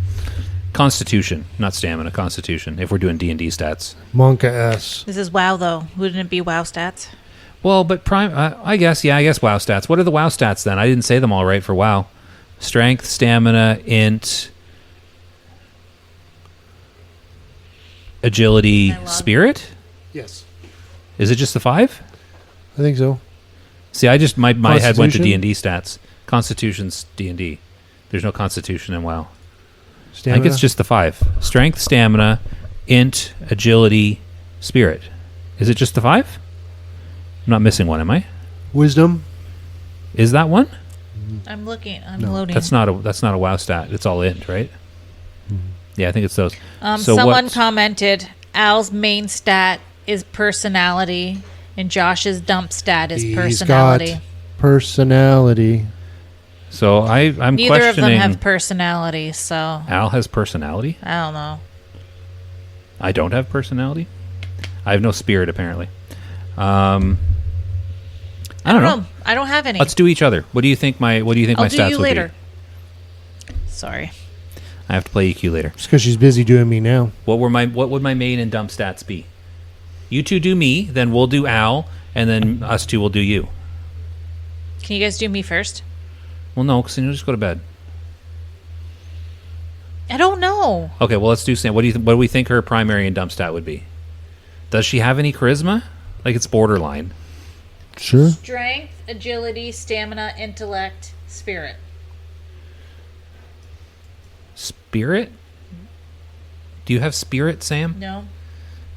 Constitution, not stamina. Constitution, if we're doing D&D stats. Monka S. This is WoW though. Wouldn't it be WoW stats? Well, but I guess WoW stats. What are the WoW stats then? I didn't say them all right for WoW. Strength, stamina, int, agility, spirit? Yes. Is it just the 5? I think so. See, I just my head went to Constitution? D&D stats. Constitution's D&D. There's no Constitution in WoW. Stamina? I think it's just the 5. Strength, stamina, int, agility, spirit. Is it just the 5? I'm not missing one, am I? Wisdom. Is that one? I'm looking. I'm No. loading. That's not a WoW stat. It's all int, right? Yeah, I think it's those. So Someone what- commented Al's main stat is personality, and Josh's dump stat is He's personality. got personality. So I'm Neither of them questioning. have personality, so Al has personality. I don't know. I don't have personality. I have no spirit, apparently. I don't know. I don't have any. Let's do each other. What do you think my I'll stats do you would later. be? Sorry. I have to play EQ later. It's because she's busy doing me now. What would my main and dump stats be? You two do me, then we'll do Al, and then us two will do you. Can you guys do me first? Well, no, because then you'll just go to bed. I don't know. Okay, well, let's do Sam. What do we think her primary and dump stat would be? Does she have any charisma? Like, it's borderline. Sure. Strength, agility, stamina, intellect, spirit. Spirit? Do you have spirit, Sam? No.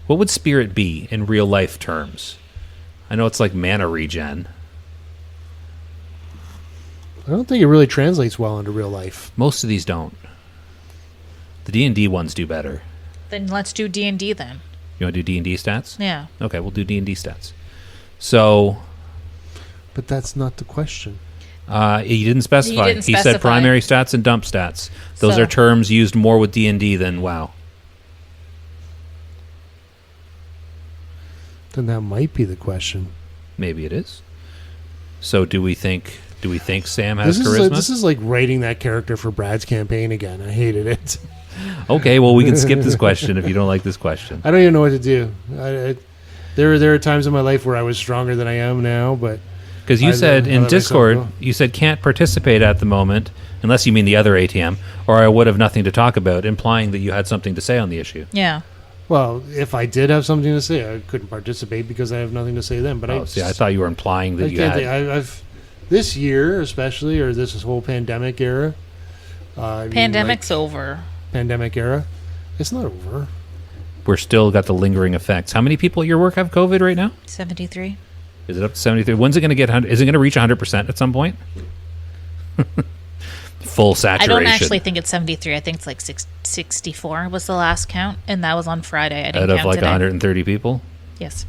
What would spirit be in real life terms? I know it's like mana regen. I don't think it really translates well into real life. Most of these don't. The D&D ones do better. Then let's do D&D then. You want to do D&D stats? Yeah. Okay, we'll do D&D stats. So, But that's not the question. he didn't specify. didn't He said specify. primary stats and dump stats. Those So- are terms used more with D&D than WoW. Then that might be the question. Maybe it is. So, do we think Sam has This charisma? is like writing that character for Brad's campaign again. I hated it. Okay, well, we can skip this question if you don't like this question. I don't even know what to do. There are times in my life where I was stronger than I am now, but Because you I said let in myself Discord, go. you said can't participate at the moment, unless you mean the other ATM, or I would have nothing to talk about, implying that you had something to say on the issue. Yeah. well, if I did have something to say, I couldn't participate because I have nothing to say then. But Oh, I thought you were implying that I you can't had. think. I've this year especially, or this whole pandemic era. I mean, Pandemic's like, over. pandemic era. It's not over. We're still got the lingering effects. How many people at your work have COVID right now? 73. Is it up to 73? When's it going to get? Is it going to reach 100% at some point? Full I saturation. don't actually think it's 73. I think it's like 64 was the last count, and that was on Friday. I didn't out of count like today. 130 people. Yes.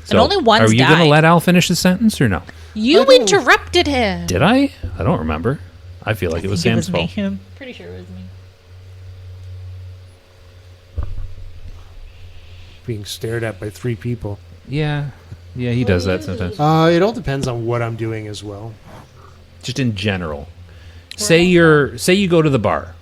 So, only one's Are you going to died. let Al finish his sentence or no? You I don't- interrupted him. Did I? I don't remember. I feel like it was I think Sam's fault. me. I'm pretty sure it was me. Being stared at by 3 people. Yeah, he does that sometimes. It all depends on what I'm doing as well. Just in general. Say you go to the bar.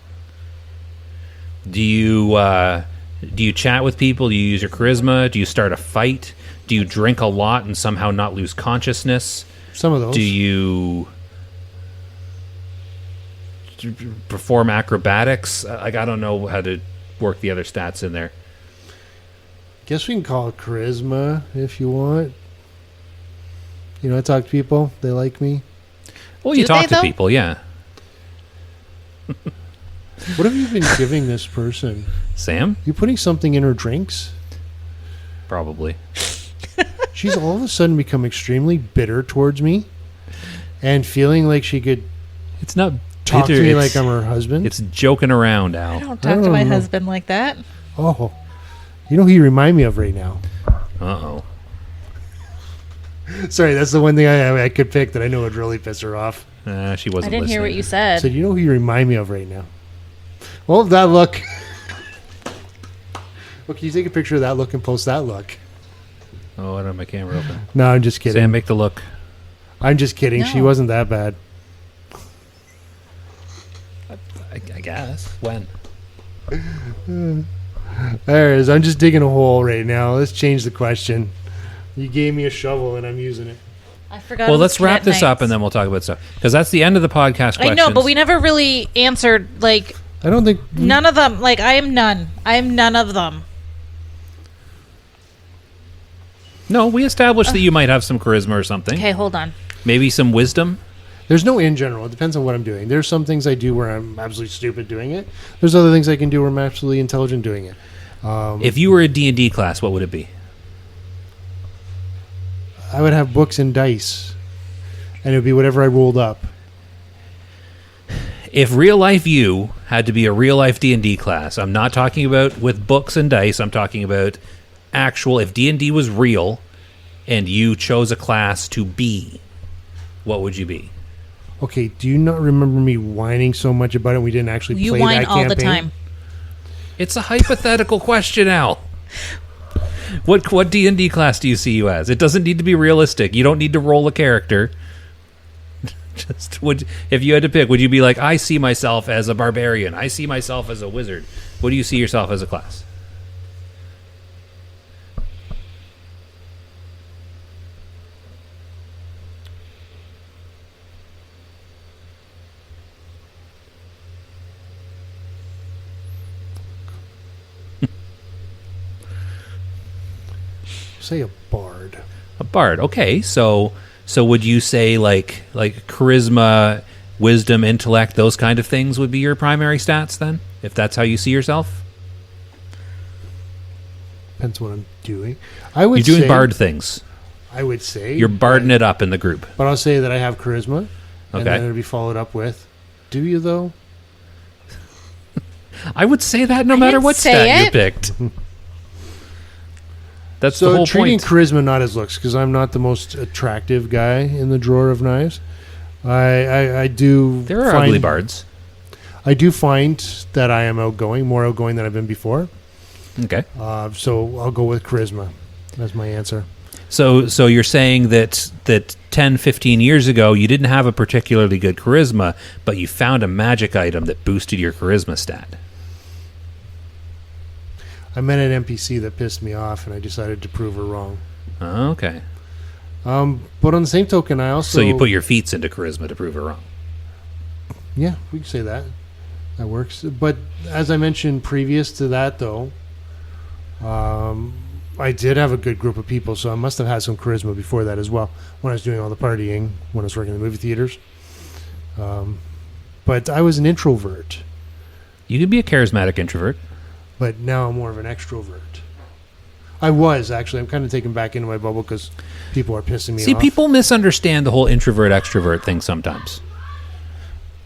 Do you chat with people? Do you use your charisma? Do you start a fight? Do you drink a lot and somehow not lose consciousness? Some of those. Do you perform acrobatics? Like, I don't know how to work the other stats in there. Guess we can call it charisma if you want. You know, I talk to people. They like me. Well, you Do talk they, to though? people, yeah. What have you been giving this person? Sam? You putting something in her drinks? Probably. She's all of a sudden become extremely bitter towards me and feeling like she could It's not talk bitter, to me it's- like I'm her husband. It's joking around, I Al. don't talk to my don't know. husband like that. Oh, you know who you remind me of right now? Uh-oh. Sorry, that's the one thing I could pick that I know would really piss her off. She I wasn't didn't hear what listening. you I said. said, you know who you remind me of right now? Well, that look. Well, can you take a picture of that look and post that look? Oh, I don't have my camera open. No, I'm just kidding. Sam, make the look. I'm just kidding. She No. wasn't that bad. I guess. When? There it is. I'm just digging a hole right now. Let's change the question. You gave me a shovel and I'm using it. I forgot. Well, it was let's wrap cat this up nights. and then we'll talk about stuff. Because that's the end of the podcast questions. I know, but we never really answered, like, I don't think. none of them. Like, I am none. I am none of them. No, we established that you might have some charisma or something. Okay, hold on. Maybe some wisdom. There's no in general. It depends on what I'm doing. There's some things I do where I'm absolutely stupid doing it. There's other things I can do where I'm absolutely intelligent doing it. If you were a D&D class, what would it be? I would have books and dice, and it would be whatever I rolled up. If real life you had to be a real life D&D class, I'm not talking about with books and dice. I'm talking about actual. If D&D was real, and you chose a class to be, what would you be? Okay, do you not remember me whining so much about it? We didn't actually You play whine that all the campaign? time. It's a hypothetical question, Al. What D&D class do you see you as? It doesn't need to be realistic. You don't need to roll a character. Just if you had to pick, would you be like, I see myself as a barbarian. I see myself as a wizard. What do you see yourself as a class? Say a bard. A bard. Okay, so would you say like charisma, wisdom, intellect, those kind of things would be your primary stats then? If that's how you see yourself? Depends what I'm doing. I would You're doing say, bard things. I would say You're barding it up in the group. But I'll say that I have charisma, and Okay. then it'll be followed up with, do you though? I would say that no I matter didn't what say stat you it. picked. That's the So whole treating point. charisma not as looks, because I'm not the most attractive guy in the drawer of knives. I do. There are find, ugly bards. I do find that I am outgoing, more outgoing than I've been before. Okay. So I'll go with charisma. That's my answer. So you're saying that 10, 15 years ago you didn't have a particularly good charisma, but you found a magic item that boosted your charisma stat. I met an NPC that pissed me off, and I decided to prove her wrong. Okay. But on the same token, I also So you put your feats into charisma to prove her wrong. Yeah, we can say that. That works. But as I mentioned previous to that, though, I did have a good group of people, so I must have had some charisma before that as well, when I was doing all the partying, when I was working in the movie theaters. But I was an introvert, You could be a charismatic introvert. but now I'm more of an extrovert. I was, actually. I'm kind of taken back into my bubble because people are pissing me See, off. people misunderstand the whole introvert extrovert thing sometimes.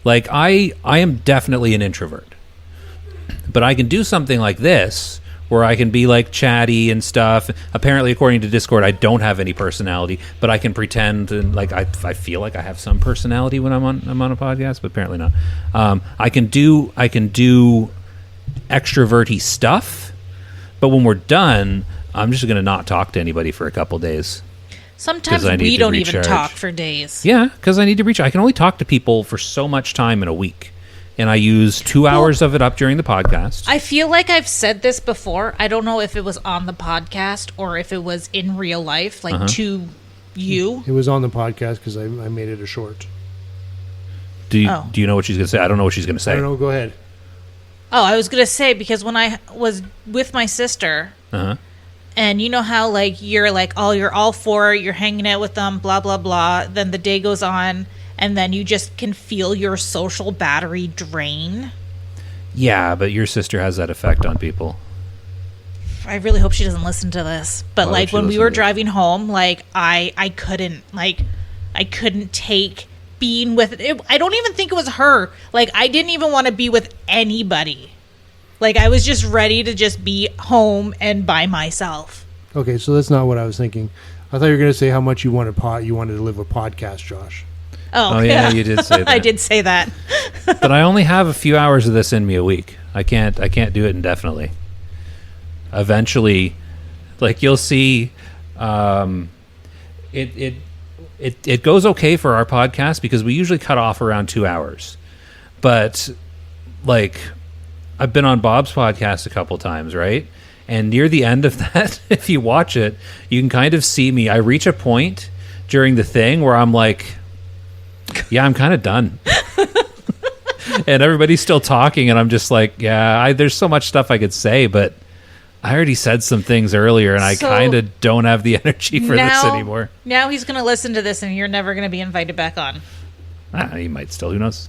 Like I am definitely an introvert. But I can do something like this where I can be like chatty and stuff. Apparently, according to Discord, I don't have any personality, but I can pretend and like I feel like I have some personality when I'm on a podcast, but apparently not. I can do extroverty stuff, but when we're done, I'm just going to not talk to anybody for a couple days. Sometimes 'Cause I need we to don't even recharge. talk for days. Yeah, because I need to reach. I can only talk to people for so much time in a week, and I use 2 hours of it up during the podcast. I feel like I've said this before. I don't know if it was on the podcast or if it was in real life, like to you. It was on the podcast because I made it a short. Do you Oh. do you know what she's going to say? I don't know what she's going to say. I don't know. Go ahead. Oh, I was going to say, because when I was with my sister, Uh-huh. and you know how, like, you're like, oh, you're all for it, you're hanging out with them, blah, blah, blah. Then the day goes on, and then you just can feel your social battery drain. Yeah, but your sister has that effect on people. I really hope she doesn't listen to this. But Why like would she when we listen were to this? driving home, like I couldn't take being with it. I don't even think it was her. Like I didn't even want to be with anybody. Like I was just ready to just be home and by myself. Okay, so that's not what I was thinking. I thought you were going to say how much you wanted to live a podcast, Josh. Oh, Yeah, you did say that. I did say that. But I only have a few hours of this in me a week. I can't do it indefinitely. Eventually, like you'll see, it goes okay for our podcast because we usually cut off around 2 hours. But like I've been on Bob's podcast a couple times, right? And near the end of that, if you watch it, you can kind of see me. I reach a point during the thing where I'm like, yeah, I'm kind of done. And everybody's still talking, and I'm just like, yeah, there's so much stuff I could say, but I already said some things earlier, and I So kind of don't have the energy for this anymore. Now he's going to listen to this, and you're never going to be invited back on. He might still. Who knows?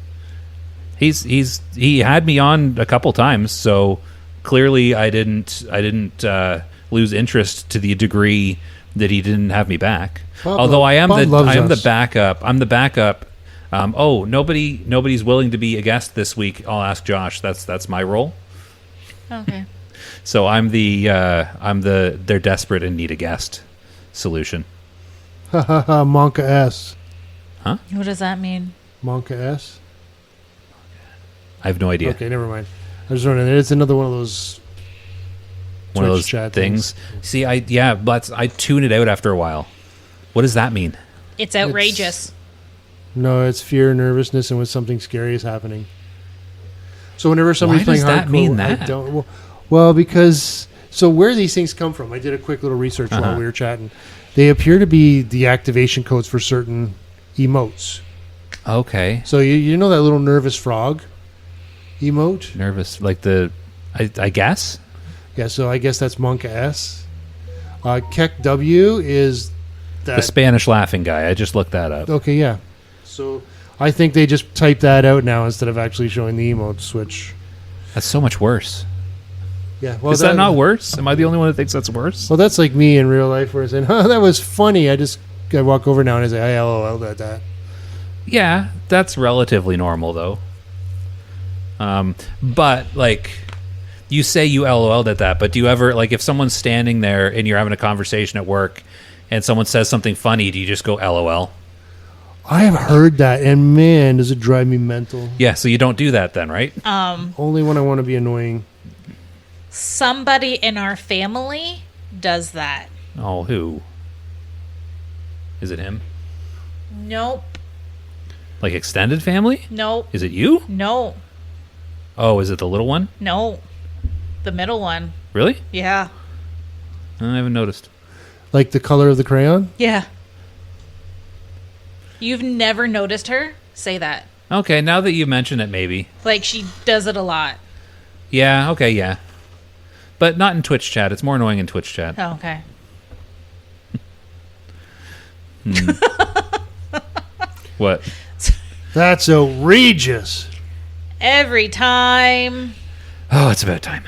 He had me on a couple times, so clearly I didn't lose interest to the degree that he didn't have me back. Although Bob loves the us. backup. I'm the backup. Nobody's willing to be a guest this week. I'll ask Josh. That's my role. Okay. So I'm the they're desperate and need a guest solution. Ha ha ha, Monka S. What does that mean? Monka S? I have no idea. Okay, never mind. I was wondering, it's another one of those One of Twitch those chat things. See, but I tune it out after a while. What does that mean? It's outrageous. No, it's fear, nervousness, and when something scary is happening. So whenever somebody's Why does playing that hardcore, mean I that? don't. Well, because so where these things come from, I did a quick little research while we were chatting. They appear to be the activation codes for certain emotes. Okay. So you know that little nervous frog emote? Nervous, like I guess. Yeah. So I guess that's Monka S. Keck W is that. The Spanish laughing guy. I just looked that up. Okay, yeah. So I think they just type that out now instead of actually showing the emote switch. That's so much worse. Yeah. Well, Is that not worse? Am I the only one that thinks that's worse? Well, that's like me in real life where I say, "Huh, that was funny." I walk over now and I say, "I LOL at that." Yeah, that's relatively normal though. But like, you say you LOL'd at that, but do you ever, like, if someone's standing there and you're having a conversation at work and someone says something funny, do you just go LOL? I have heard that, and man, does it drive me mental. Yeah, so you don't do that then, right? Only when I want to be annoying. Somebody in our family does that. Oh, who? Is it him? Nope. Like extended family? Nope. Is it you? No. Oh, is it the little one? No. The middle one. Really? Yeah. I haven't noticed. Like the color of the crayon? Yeah. You've never noticed her? Say that. Okay, now that you mention it, maybe. Like she does it a lot. Yeah, okay, yeah. But not in Twitch chat. It's more annoying in Twitch chat. Oh, okay. What? That's outrageous. Every time. Oh, it's about time.